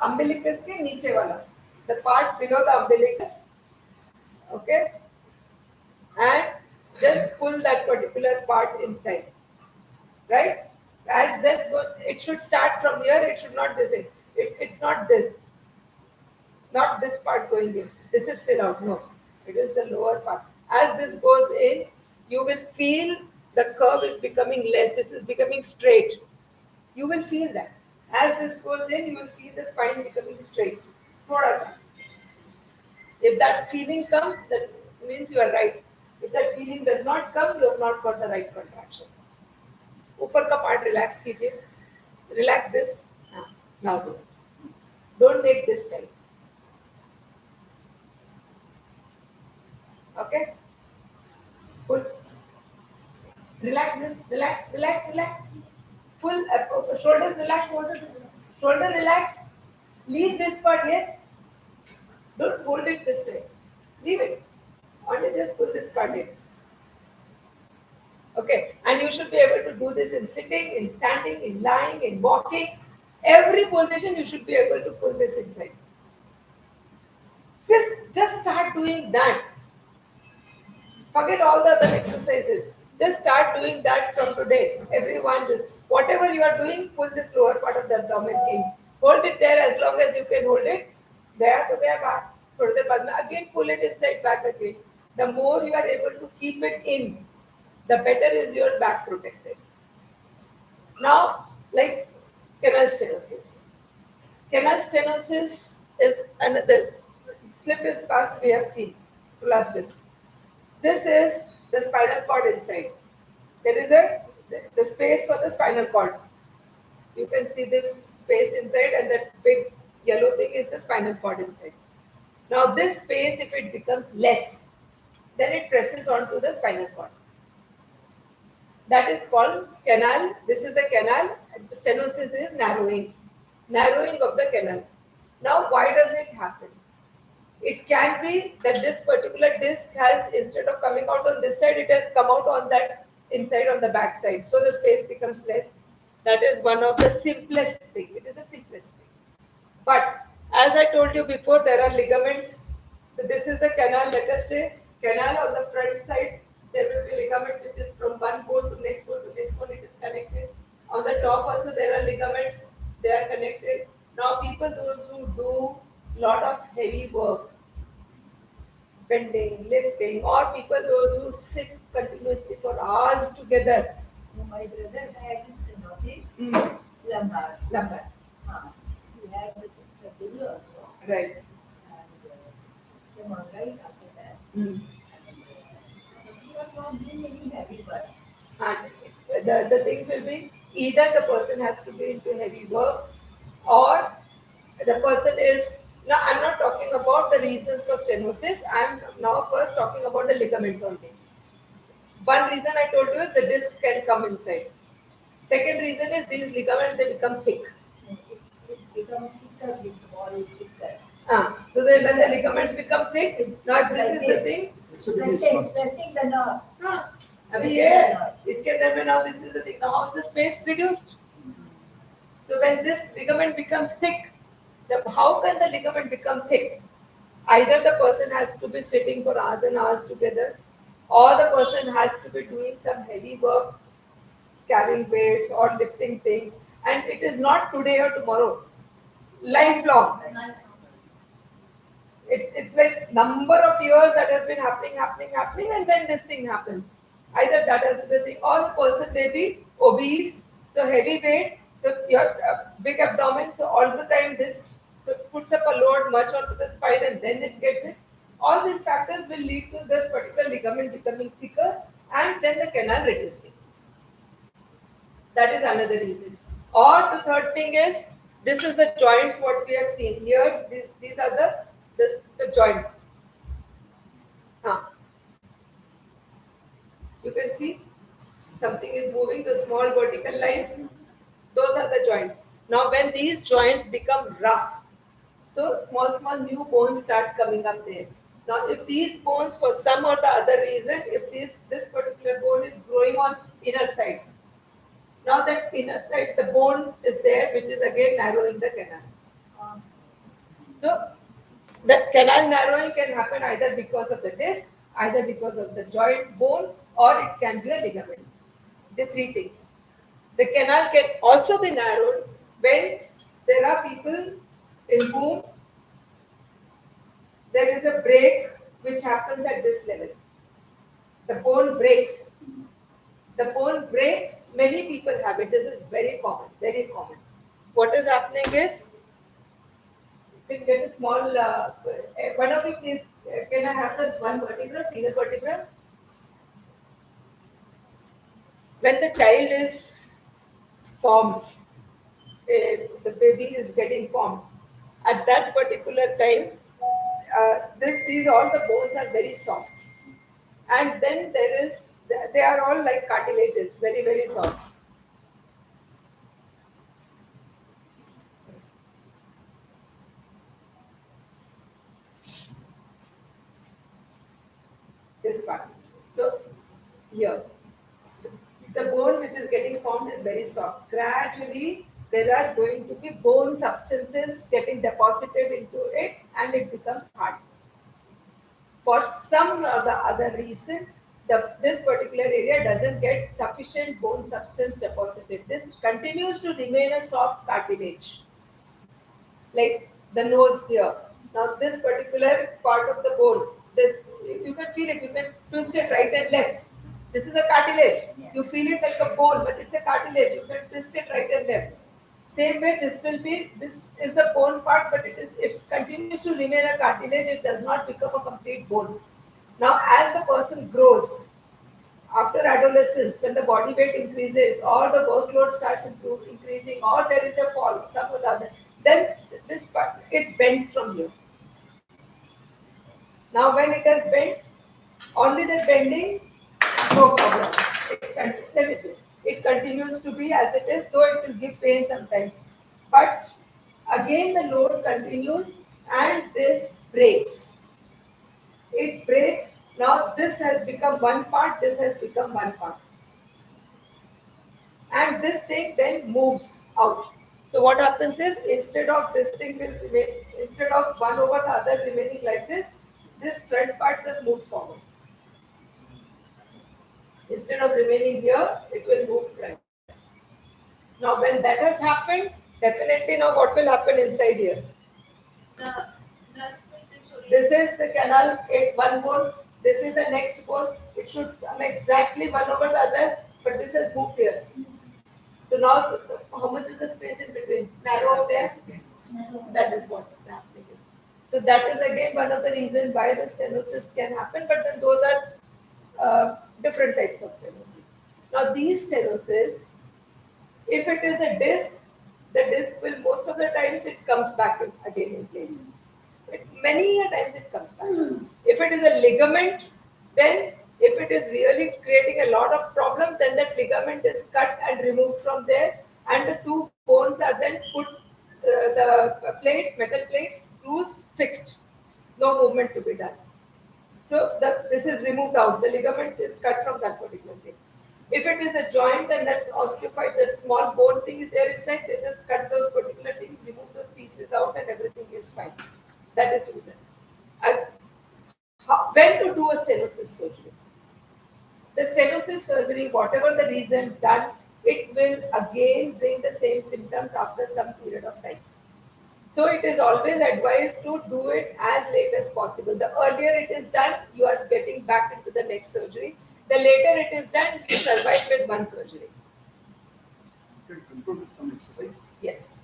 umbilicus के नीचे वाला, the part below the umbilicus, okay, and just pull that particular part inside, right? As this goes, it should start from here. It should not this. It's not this. Not this part going in. This is still out. No, it is the lower part. As this goes in, you will feel the curve is becoming less. This is becoming straight. You will feel that. As this goes in, you will feel the spine becoming straight. Thoda sa. If that feeling comes, that means you are right. If that feeling does not come, you have not got the right contraction. ऊपर का part relax कीजिए. Relax this. Now do it. Don't make this tight. Okay? Pull. Relax this. Relax, relax, relax. Full shoulders relax. Shoulder relax. Leave this part, yes. Don't hold it this way. Leave it. Only just pull this part in. Okay, and you should be able to do this in sitting, in standing, in lying, in walking. Every position you should be able to pull this inside. Just start doing that. Forget all the other exercises. Just start doing that from today. Everyone, just whatever you are doing, pull this lower part of the abdomen in. Hold it there as long as you can hold it. There to there back. Again, pull it inside back again. The more you are able to keep it in, the better is your back protected. Now, like canal stenosis. Canal stenosis is another slip is past we have seen. Love this. This is the spinal cord inside. There is the space for the spinal cord. You can see this space inside, and that big yellow thing is the spinal cord inside. Now, this space, if it becomes less, then it presses onto the spinal cord. That is called canal. This is the canal. Stenosis is narrowing of the canal. Now, why does it happen? It can be that this particular disc has, instead of coming out on this side, it has come out on that inside on the back side. So the space becomes less. That is one of the simplest thing. It is the simplest thing. But as I told you before, there are ligaments. So this is the canal. Let us say canal on the front side. There will be ligament which is from one bone to next bone to next bone. It is connected. On the top also there are ligaments. They are connected. Now people, those who do lot of heavy work, bending, lifting, or people those who sit continuously for hours together. My brother had stenosis, Mm. lumbar. Lumbar. He had this surgery also. Right. And came on right after that. Mm. And he was not doing any heavy work. And the things will be either the person has to be into heavy work, or the person is. Now, I'm not talking about the reasons for stenosis. I'm now first talking about the ligaments only. One reason I told you is the disc can come inside. Second reason is these ligaments, they become thick. It's become thicker, this wall is thicker. So when the ligaments become thick, now if this is the thing. It's a bit Testing the nerves. अभी ये इसके अंदर में now this is the thing. Now how is the space reduced? So when this ligament becomes thick, how can the ligament become thick? Either the person has to be sitting for hours and hours together, or the person has to be doing some heavy work, carrying weights or lifting things, and it is not today or tomorrow, lifelong. It's like number of years that has been happening, and then this thing happens. Either that has to be the thing, or the person may be obese, so heavy weight, so your big abdomen, so all the time this so it puts up a load much onto the spine, and then it gets it. All these factors will lead to this particular ligament becoming thicker, and then the canal reducing. That is another reason. Or the third thing is, this is the joints what we have seen here. These are the joints. You can see something is moving, the small vertical lines, those are the joints. Now when these joints become rough, so small new bones start coming up there. Now if these bones for some or the other reason, if this particular bone is growing on inner side, now that inner side the bone is there which is again narrowing the canal. So the canal narrowing can happen either because of the disc, either because of the joint bone, or it can be a ligament. The three things. The canal can also be narrowed when there are people in whom there is a break which happens at this level. The bone breaks. The bone breaks. Many people have it. This is very common. Very common. What is happening is, you can get a small. One of you please. Can I have this one vertebra, single vertebra? When the child is formed, the baby is getting formed. At that particular time, these all the bones are very soft, and then they are all like cartilages, very soft. This part. So here, the bone which is getting formed is very soft. Gradually, there are going to be bone substances getting deposited into it, and it becomes hard. For some or the other reason, this particular area doesn't get sufficient bone substance deposited. This continues to remain a soft cartilage, like the nose here. Now, this particular part of the bone, this you can feel it. You can twist it right and left. This is a cartilage. You feel it like a bone, but it's a cartilage. You can twist it right and left. Same way, this is the bone part, but it continues to remain a cartilage. It does not become a complete bone. Now, as the person grows, after adolescence, when the body weight increases, or the workload starts increasing, or there is a fall, some or the other, then this part it bends from here. Now, when it has bent, only the bending, no problem. It continues to be as it is, though it will give pain sometimes. But again, the load continues and this breaks. It breaks. Now, this has become one part, this has become one part. And this thing then moves out. So, what happens is instead of this thing will remain, instead of one over the other remaining like this front part just moves forward. Instead of remaining here, it will move front. Now, when that has happened, definitely now what will happen inside here? The nerve will be This is the canal, one bone. This is the next bone. It should come exactly one over the other, but this has moved here. So now, how much is the space in between? Narrow up there. That is what happening is. So that is again one of the reasons why the stenosis can happen. But then those are different types of stenosis. Now these stenosis, if it is a disc, the disc will most of the times it comes back again in place. Many a times it comes back. If it is a ligament, then if it is really creating a lot of problem, then that ligament is cut and removed from there, and the two bones are then put the plates, metal plates, screws fixed. No movement to be done. So this is removed out. The ligament is cut from that particular place. If it is a joint and that's osteophyte, that small bone thing is there inside, they just cut those particular things, remove those pieces out, and everything is fine. That is to be done. And when to do a stenosis surgery? The stenosis surgery, whatever the reason done, it will again bring the same symptoms after some period of time. So it is always advised to do it as late as possible. The earlier it is done, you are getting back into the next surgery. The later it is done, you survive with one surgery. You can control with some exercise. Yes.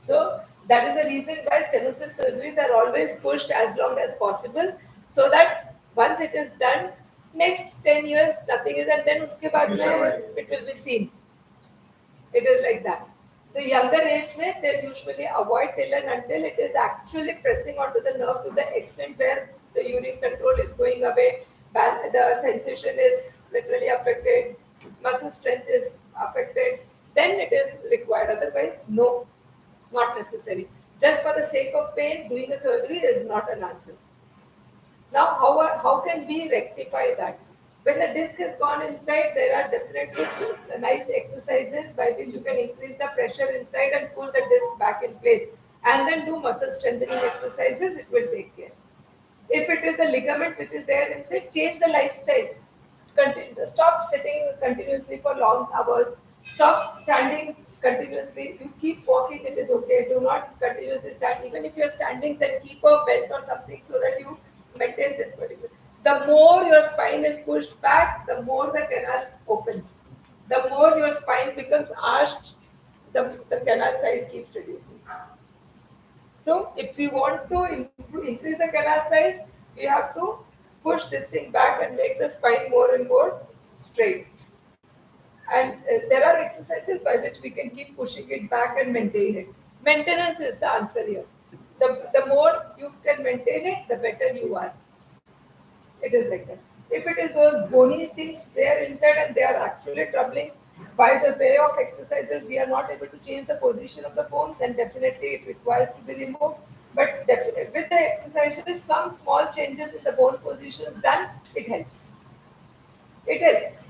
So that is the reason why stenosis surgeries are always pushed as long as possible, so that once it is done, next 10 years nothing is, and then uske baad mein it will be seen. It is like that. The younger age mein, they usually avoid till and until it is actually pressing onto the nerve to the extent where the urine control is going away, the position is literally affected, muscle strength is affected, then it is required. Otherwise, no, not necessary. Just for the sake of pain, doing a surgery is not an answer. Now, how can we rectify that? When the disc has gone inside, there are definitely nice exercises by which you can increase the pressure inside and pull the disc back in place. And then do muscle strengthening exercises, it will take care. If it is the ligament which is there inside, change the lifestyle. Stop sitting continuously for long hours. Stop standing continuously. You keep walking, it is okay. Do not continuously stand. Even if you are standing, then keep a belt or something so that you maintain this particular. The more your spine is pushed back, the more the canal opens. The more your spine becomes arched, the canal size keeps reducing. So if we want to increase the canal size, we have to push this thing back and make the spine more and more straight. And there are exercises by which we can keep pushing it back and maintain it. Maintenance is the answer here. The more you can maintain it, the better you are. It is like that. If it is those bony things there inside and they are actually troubling, by the way of exercises, we are not able to change the position of the bone, then definitely it requires to be removed. But definitely, with the exercises, some small changes in the bone positions done, it helps. It helps.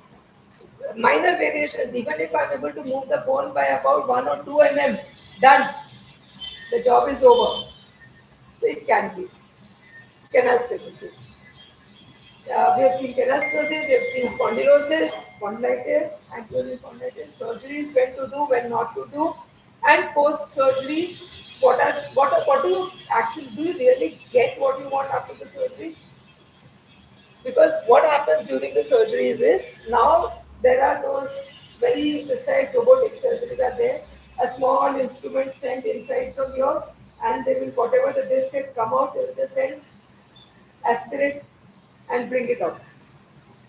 Minor variations, even if I'm able to move the bone by about 1 or 2 mm, done. The job is over. So it can be. Canal stenosis. We have seen keratosis, we have seen spondylosis, spondylitis, ankylosing spondylitis, surgeries, when to do, when not to do, and post surgeries. What do you actually do? You really get what you want after the surgeries? Because what happens during the surgeries is now there are those very precise robotic surgeries are there. A small instrument sent inside from here, and they will whatever the disc has come out, they will just send aspirate and bring it out.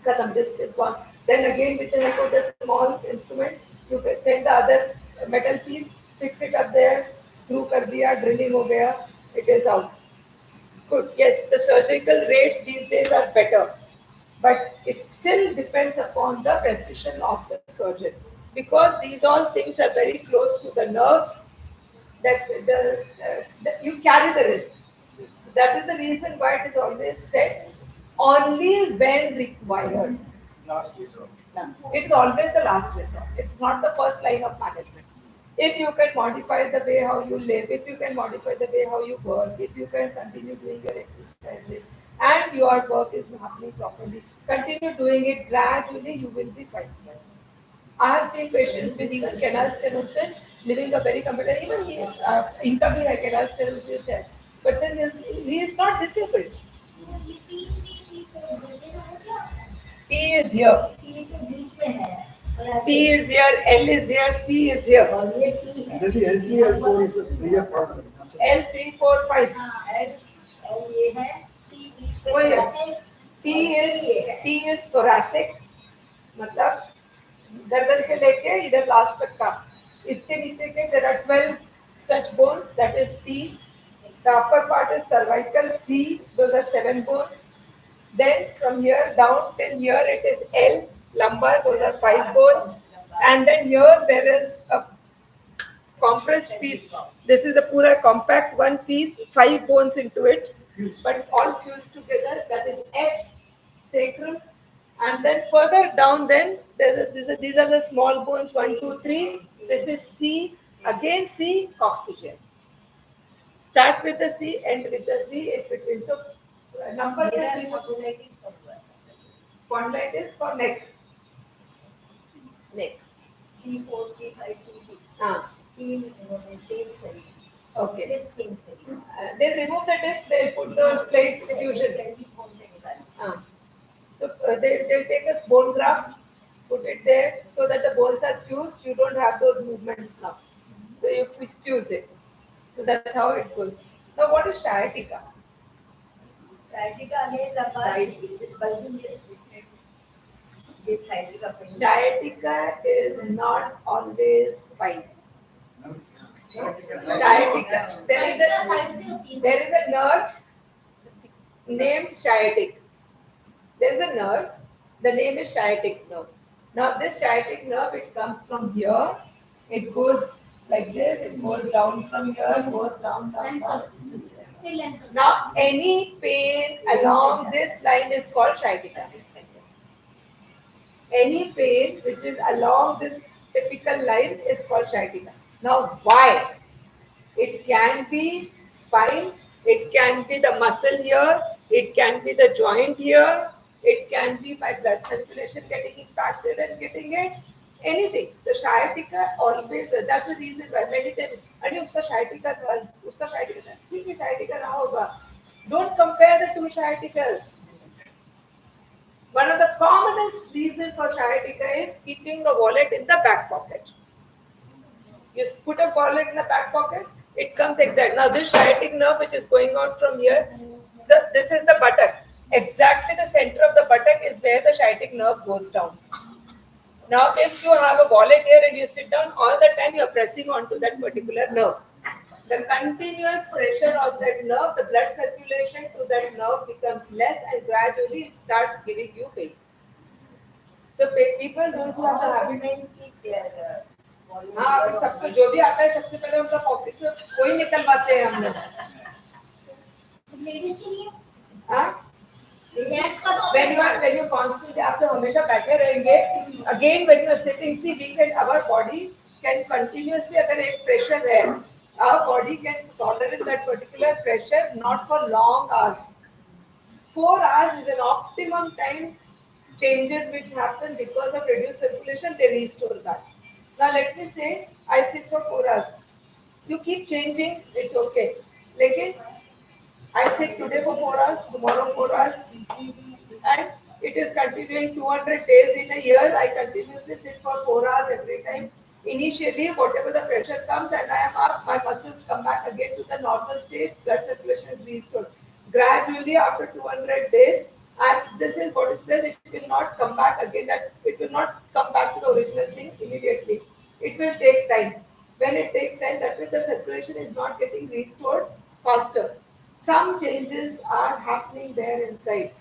Khatam, this is gone. Then again with the help of that small instrument, you can send the other metal piece, fix it up there, screw kar diya, drilling ho gaya, it is out. Good. Yes, the surgical rates these days are better, but it still depends upon the precision of the surgeon because these all things are very close to the nerves that you carry the risk. Yes. That is the reason why it is always said only when required. Last resort. It's always the last resort. It's not the first line of management. If you can modify the way how you live, if you can modify the way how you work, if you can continue doing your exercises and your work is happening properly, continue doing it gradually, you will be fine. I have seen patients with even canal stenosis living a very comfortable, even income had canal stenosis, but then he is not disabled. T is here. ये तो बीच में है और ऐसे P is here, L is here, C is here. और ये सी है And then the L3, L4 is a clear problem. L 3, 4, 5. हाँ एल ये है टी बीच में वही है। ऐसे T और is सी ये है T is thoracic, मतलब गर्दन से लेके इधर लास्ट तक का. इसके नीचे के there are 12 such bones, that is T. The upper part is cervical, C. Those are 7 bones. Then from here down till here it is L, lumbar. Those are 5 bones. And then here there is a compressed piece. This is a pura compact one piece, 5 bones into it, but all fused together. That is S, sacrum. And then further down, then these are the small bones 1, 2, 3. This is C, again C, coccygeal. Start with the C, end with the C in between. So numbers मेरा is spondylitis पर हुआ है spondylitis for neck. Neck. C4 C5 C6 Ah, तीन इन्होंने change करी okay. Disk change करी They remove the disc, they put those plates fusion. Candy कौन से निकाली Ah. So they'll take a bone graft, put it there so that the bones are fused. You don't have those movements now. So you fuse it. So that's how it goes. Now what is sciatica? Sciatica है लंबा bulking this sciatica pain Sciatica is not always spine. Sciatica. There is a nerve named sciatic. There is a nerve The name is sciatic nerve. Now this sciatic nerve, it comes from here, it goes like this, it goes down from here, goes down. Now any pain along this line is called sciatica. Any pain which is along this typical line is called sciatica. Now why? It can be spine, it can be the muscle here, it can be the joint here, it can be by blood circulation getting impacted and getting it. Anything. The sciatica always, that's the reason why many tell, अरे उसका sciatica था, उसका sciatica था, ठीक है sciatica रहा होगा. Don't compare the two sciaticas. One of the commonest reasons for sciatica is keeping a wallet in the back pocket. You put a wallet in the back pocket, it comes exact. Now this sciatic nerve which is going out from here, this is the buttock. Exactly the center of the buttock is where the sciatic nerve goes down. Now if you have a wallet here and you sit down, all the time you are pressing onto that particular nerve. The continuous pressure on that nerve, the blood circulation to that nerve becomes less and gradually it starts giving you pain. So people, those who have the habit, men keep their हाँ सबको जो भी आता है सबसे पहले उनका pocket से कोई निकलवाते हैं हम लोग. लेडीज के लिए हाँ जेंट्स का तो when you constantly आप जब हमेशा बैठे रहेंगे, again when you are sitting, see we can, our body can continuously, अगर एक pressure है, our body can tolerate that particular pressure not for long hours. 4 hours is an optimum time. Changes which happen because of reduced circulation, they restore that. Now let me say I sit for 4 hours. You keep changing, it's okay. Lekin I sit today for 4 hours, tomorrow 4 hours, and it is continuing 200 days in a year. I continuously sit for 4 hours every time. Initially, whatever the pressure comes and I am up, my muscles come back again to the normal state, blood circulation is restored. Gradually, after 200 days, and this is what is there, it will not come back again. It will not come back to the original thing immediately. It will take time. When it takes time, that means the circulation is not getting restored faster. Some changes are happening there inside.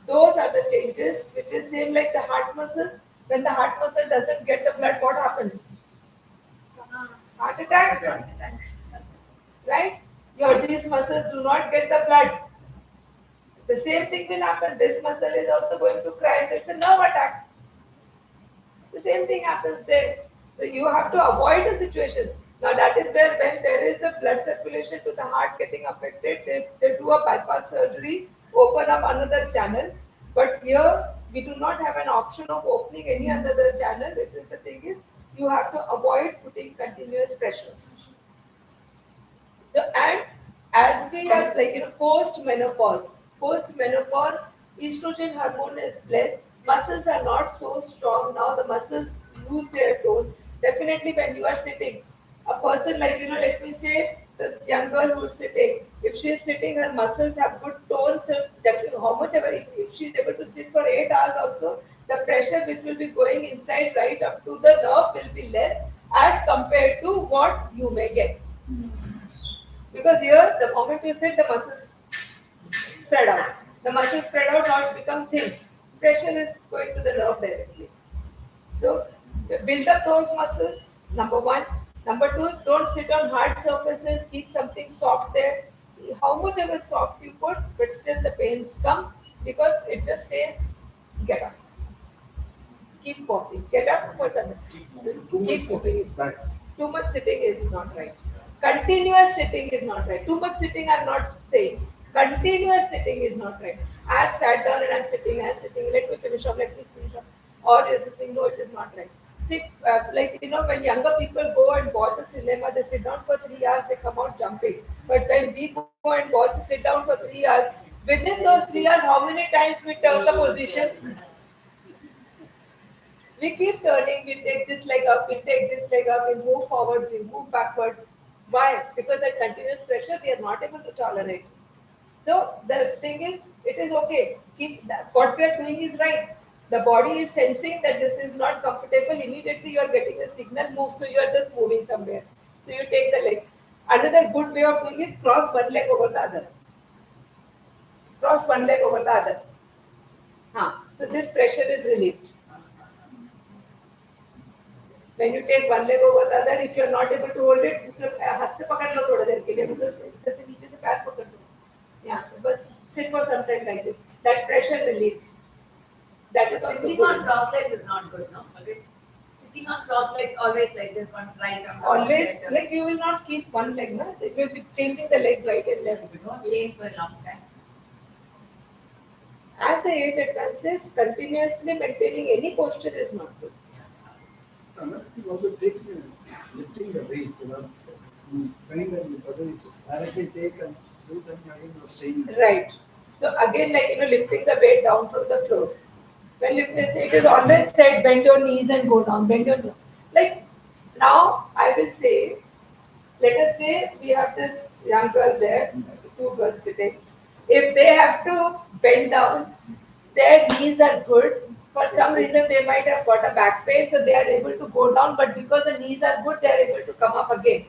Those are the changes which is same like the heart muscles. When the heart muscle doesn't get the blood, what happens? Heart attack. Right? These muscles do not get the blood. The same thing will happen. This muscle is also going to cry, so it's a nerve attack. The same thing happens there. So you have to avoid the situations. Now that is where when there is a blood circulation to the heart getting affected, they do a bypass surgery, open up another channel. But here we do not have an option of opening any other channel, which is the thing is you have to avoid putting continuous pressures. So and as we are post-menopause, estrogen hormone is less, muscles are not so strong now, the muscles lose their tone. Definitely when you are sitting, a person like, let me say, this young girl who is sitting, if she is sitting, her muscles have good tone, so definitely how much ever, if she is able to sit for 8 hours also, the pressure which will be going inside right up to the nerve will be less as compared to what you may get. Because here, the moment you sit, the muscles spread out. The muscles spread out, now it become thin. Pressure is going to the nerve directly. So, build up those muscles, number one. Number two, don't sit on hard surfaces, keep something soft there. How much ever soft you put, but still the pains come because it just says, get up. Keep walking. Get up for something. Too much sitting is bad. Too much sitting is not right. Continuous sitting is not right. Too much sitting I'm not saying. Continuous sitting is not right. I have sat down and I'm sitting, let me finish off. Or is this thing, no, it is not right. Sit, when younger people go and watch a cinema, they sit down for 3 hours, they come out jumping. But when we go and sit down for 3 hours, within those 3 hours, how many times we turn the position? We keep turning, we take this leg up, we take this leg up, we move forward, we move backward. Why? Because that continuous pressure we are not able to tolerate. So the thing is, it is okay. What we are doing is right. The body is sensing that this is not comfortable. Immediately you are getting a signal, move. So you are just moving somewhere. So you take the leg. Another good way of doing is cross one leg over the other. Cross one leg over the other. So this pressure is relieved. When you take one leg over the other, if you are not able to hold it, दूसरे हाथ से पकड़ लो थोड़ी देर के लिए, मतलब जैसे नीचे से पैर पकड़ लो, यहाँ से बस sit for some time like this. That pressure relieves. That is also Sitting good. on cross legs is not good, no? Always sitting on cross legs, always like this, one right arm. down, Always, left arm. like you will not keep one leg, no? You will be changing the legs right and left. If you don't change for a long time. As the age advances, continuously maintaining any posture is not good. Another thing also take lifting the weights, bring them directly take and do them again staying. Right. So again, like lifting the weight down from the floor. When lifting, it is always said, bend your knees and go down. Bend your knees. Like now, I will say, let us say we have this young girl there, two girls sitting. If they have to bend down, their knees are good. For some reason, they might have got a back pain, so they are able to go down. But because the knees are good, they are able to come up again.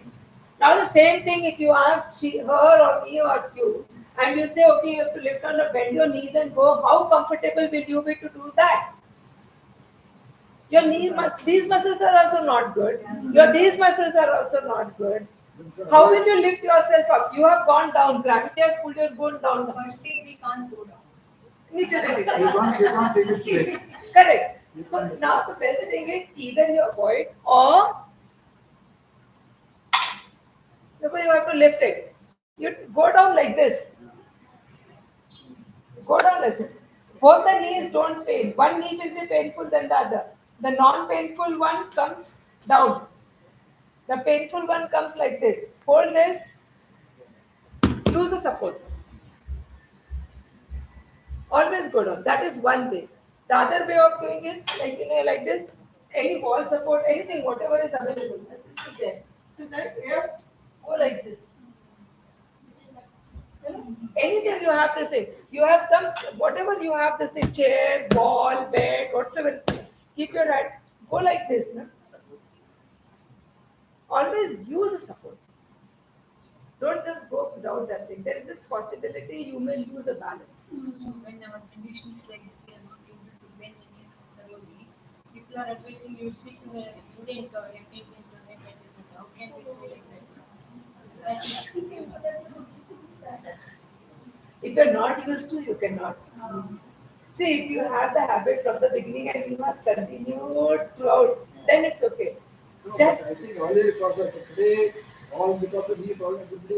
Now the same thing, if you ask her or me or you, and you say, okay, you have to lift on the bend your knees and go, how comfortable will you be to do that? Your these muscles are also not good. These muscles are also not good. How will you lift yourself up? You have gone down, gravity has pulled you going down. Firstly, we can't go down. नीचे नहीं You दिखाई. can't take it straight. Correct. You So can't. now the best thing is either you avoid or you have to lift it. You go down like this. Go down like this. Both the knees don't pain. One knee will be painful than the other. The non-painful one comes down. The painful one comes like this. Hold this. Use the support. Always go down. That is one way. The other way of doing it, like this. Any wall support, anything, whatever is available. This is there. So that here, go like this. Anything you have this thing. You have some, whatever you have this thing, chair, wall, bed, whatsoever. Keep your hand, go like this. No? Always use a support. Don't just go without that thing. There is a possibility you may lose a balance. So when our condition is like this, we are not able to bend the knees thoroughly. People are advising you sit in a Indian toilet, how can we say like that? If you're not used to, you cannot. See, if you have the habit from the beginning and you have continued throughout, then it's okay. No, Just but I think only because of today, all because of me, probably everybody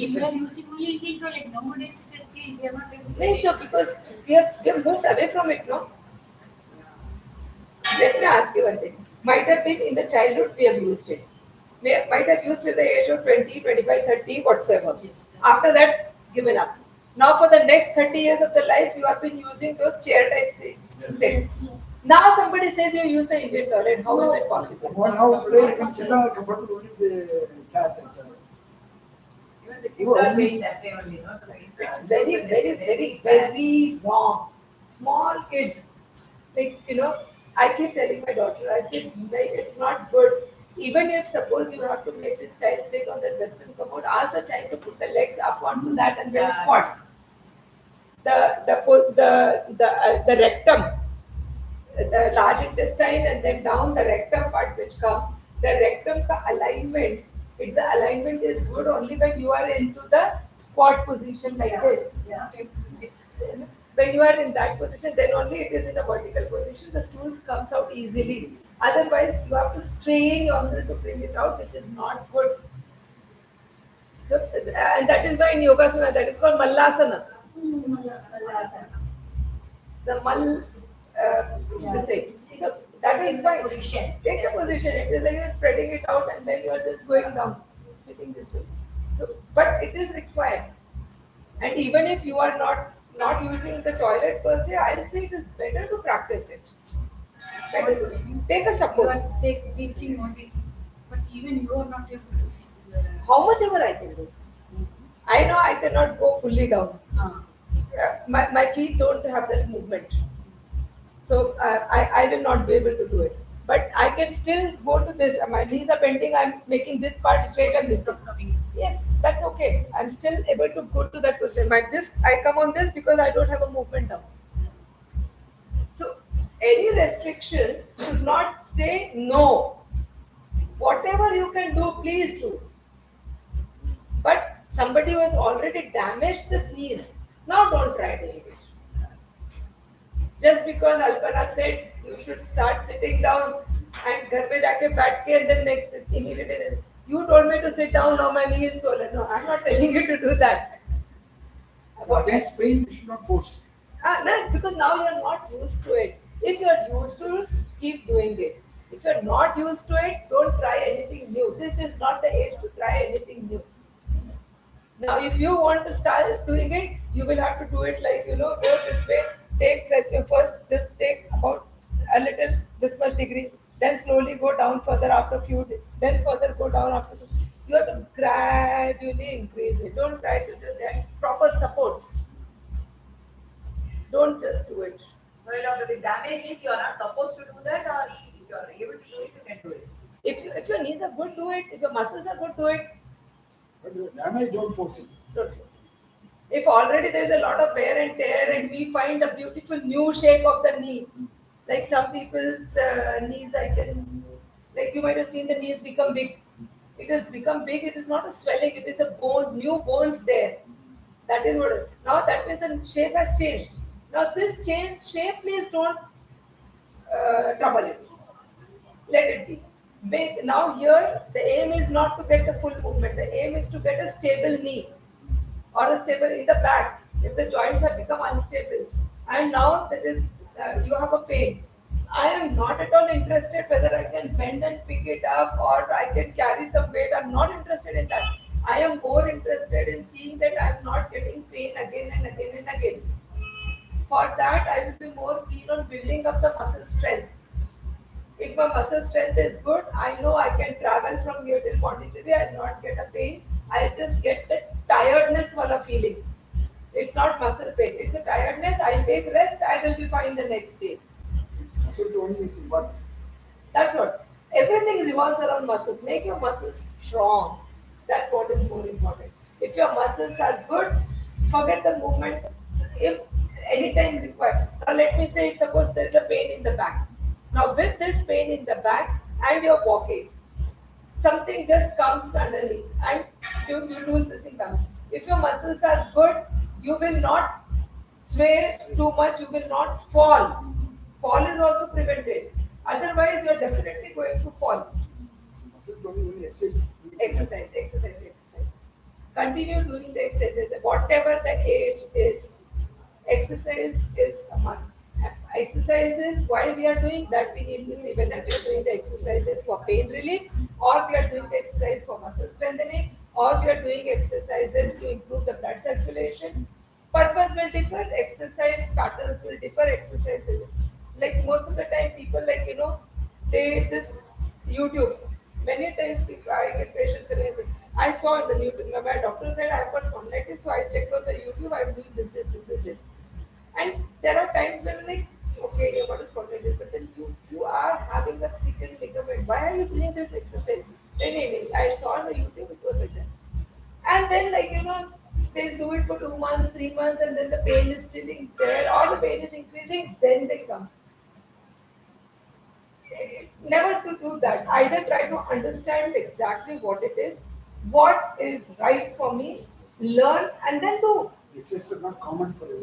is Yeah, we were using only Indian toilet. Nowadays it has changed. We are not able to Yes, change. no, because we have moved away from it, no? Let me ask you one thing. Might have been in the childhood we have used it. Might have used it at the age of 20, 25, 30, whatsoever. Yes, that's- After that, given up. Now for the next 30 years of the life, you have been using those chair type seats. Yes. Now somebody says you use the Indian toilet. How is it possible? One now today you can sit down comfortable only the chat. Even the kids are doing that way only, no? It's very wrong. Small kids, I keep telling my daughter, I said, it's not good. Even if suppose you have to make this child sit on the western commode, ask the child to put the legs up onto that and then Yeah. squat. The rectum, the large intestine, and then down the rectum part which comes. The rectum alignment. If the alignment is good only when you are into the squat position like this. Not able to sit. When you are in that position, then only it is in a vertical position. The stools comes out easily. Otherwise, you have to strain yourself to bring it out, which is not good. And that is why in Yogasana, that is called Mallasana. The this thing. So that is why. Position. Take a position. It is like you're spreading it out and then you are just going down, sitting this way. So, but it is required. And even if you are not using the toilet per se, I say it is better to practice it. Better to take a You support. are teaching all these things, but even you are not able to sit. How much ever I can do. I know I cannot go fully down. My feet don't have that movement. So I will not be able to do it. But I can still go to this. My knees are bending. I'm making this part straight and this. Stop coming. Yes, that's okay. I'm still able to go to that position. But this, I come on this because I don't have a movement down. So any restrictions should not say no. Whatever you can do, please do. But somebody who has already damaged the knees, now don't try doing it. Just because Alpana said you should start sitting down and घर पे जाके बैठ के and then next immediately you told me to sit down, now my knee is swollen. No, I'm not telling you to do that. Against pain, you should not force. No, because now you're not used to it. If you're used to it, keep doing it. If you're not used to it, don't try anything new. This is not the age to try anything new. Now, if you want to start doing it, you will have to do it like, go this way. Take like first, just take about a little this much degree, then slowly go down further after few, then further go down after. You have to gradually increase it. Don't try to just have proper supports. Don't just do it. So, the damage is you are not supposed to do that, or if you are able to do it, you can do it. If your knees are good, do it. If your muscles are good, do it. But the damage, don't force it. Don't force it. If already there is a lot of wear and tear, and we find a beautiful new shape of the knee, like some people's knees, like you might have seen the knees become big. It has become big. It is not a swelling. It is the bones, new bones there. That is what. Now that means the shape has changed. Now this changed shape, please don't trouble it. Let it be. Now here, the aim is not to get the full movement. The aim is to get a stable knee or a stable in the back. If the joints have become unstable, and now that is you have a pain. I am not at all interested whether I can bend and pick it up or I can carry some weight. I'm not interested in that. I am more interested in seeing that I'm not getting pain again and again and again. For that, I will be more keen on building up the muscle strength. If my muscle strength is good, I know I can travel from here till Pondicherry. I'll not get a pain. I'll just get the tiredness wala feeling. It's not muscle pain. It's a tiredness. I'll take rest. I will be fine the next day. Muscle toning is important. That's what. Everything revolves around muscles. Make your muscles strong. That's what is more important. If your muscles are good, forget the movements. If anytime required. Now let me say, suppose there's a pain in the back. Now with this pain in the back and you're walking, something just comes suddenly and you lose this thing down. If your muscles are good, you will not sway too much, you will not fall. Fall is also prevented. Otherwise, you're definitely going to fall. Muscle toning only exercise. Exercise. Continue doing the exercises. Whatever the age is, exercise is a must. Exercises while we are doing that, we need to see whether we are doing the exercises for pain relief, or we are doing the exercise for muscle strengthening, or we are doing exercises to improve the blood circulation. Purpose will differ, exercise patterns will differ, exercises. Like most of the time, people they just YouTube. Many times people, I get patients and I say, I saw in the YouTube, my doctor said I have got spondylitis, so I checked on the YouTube, I'm doing this. And there are times when like, okay, you got a spondylitis, but then you are having a thickened ligament. Why are you doing this exercise? No. I saw on the YouTube, it was like that. And then they'll do it for 2 months, 3 months, and then the pain is still in there, or the pain is increasing, then they come. Never to do that. Either try to understand exactly what is right for me, learn, and then do. Exercise is not common for everyone.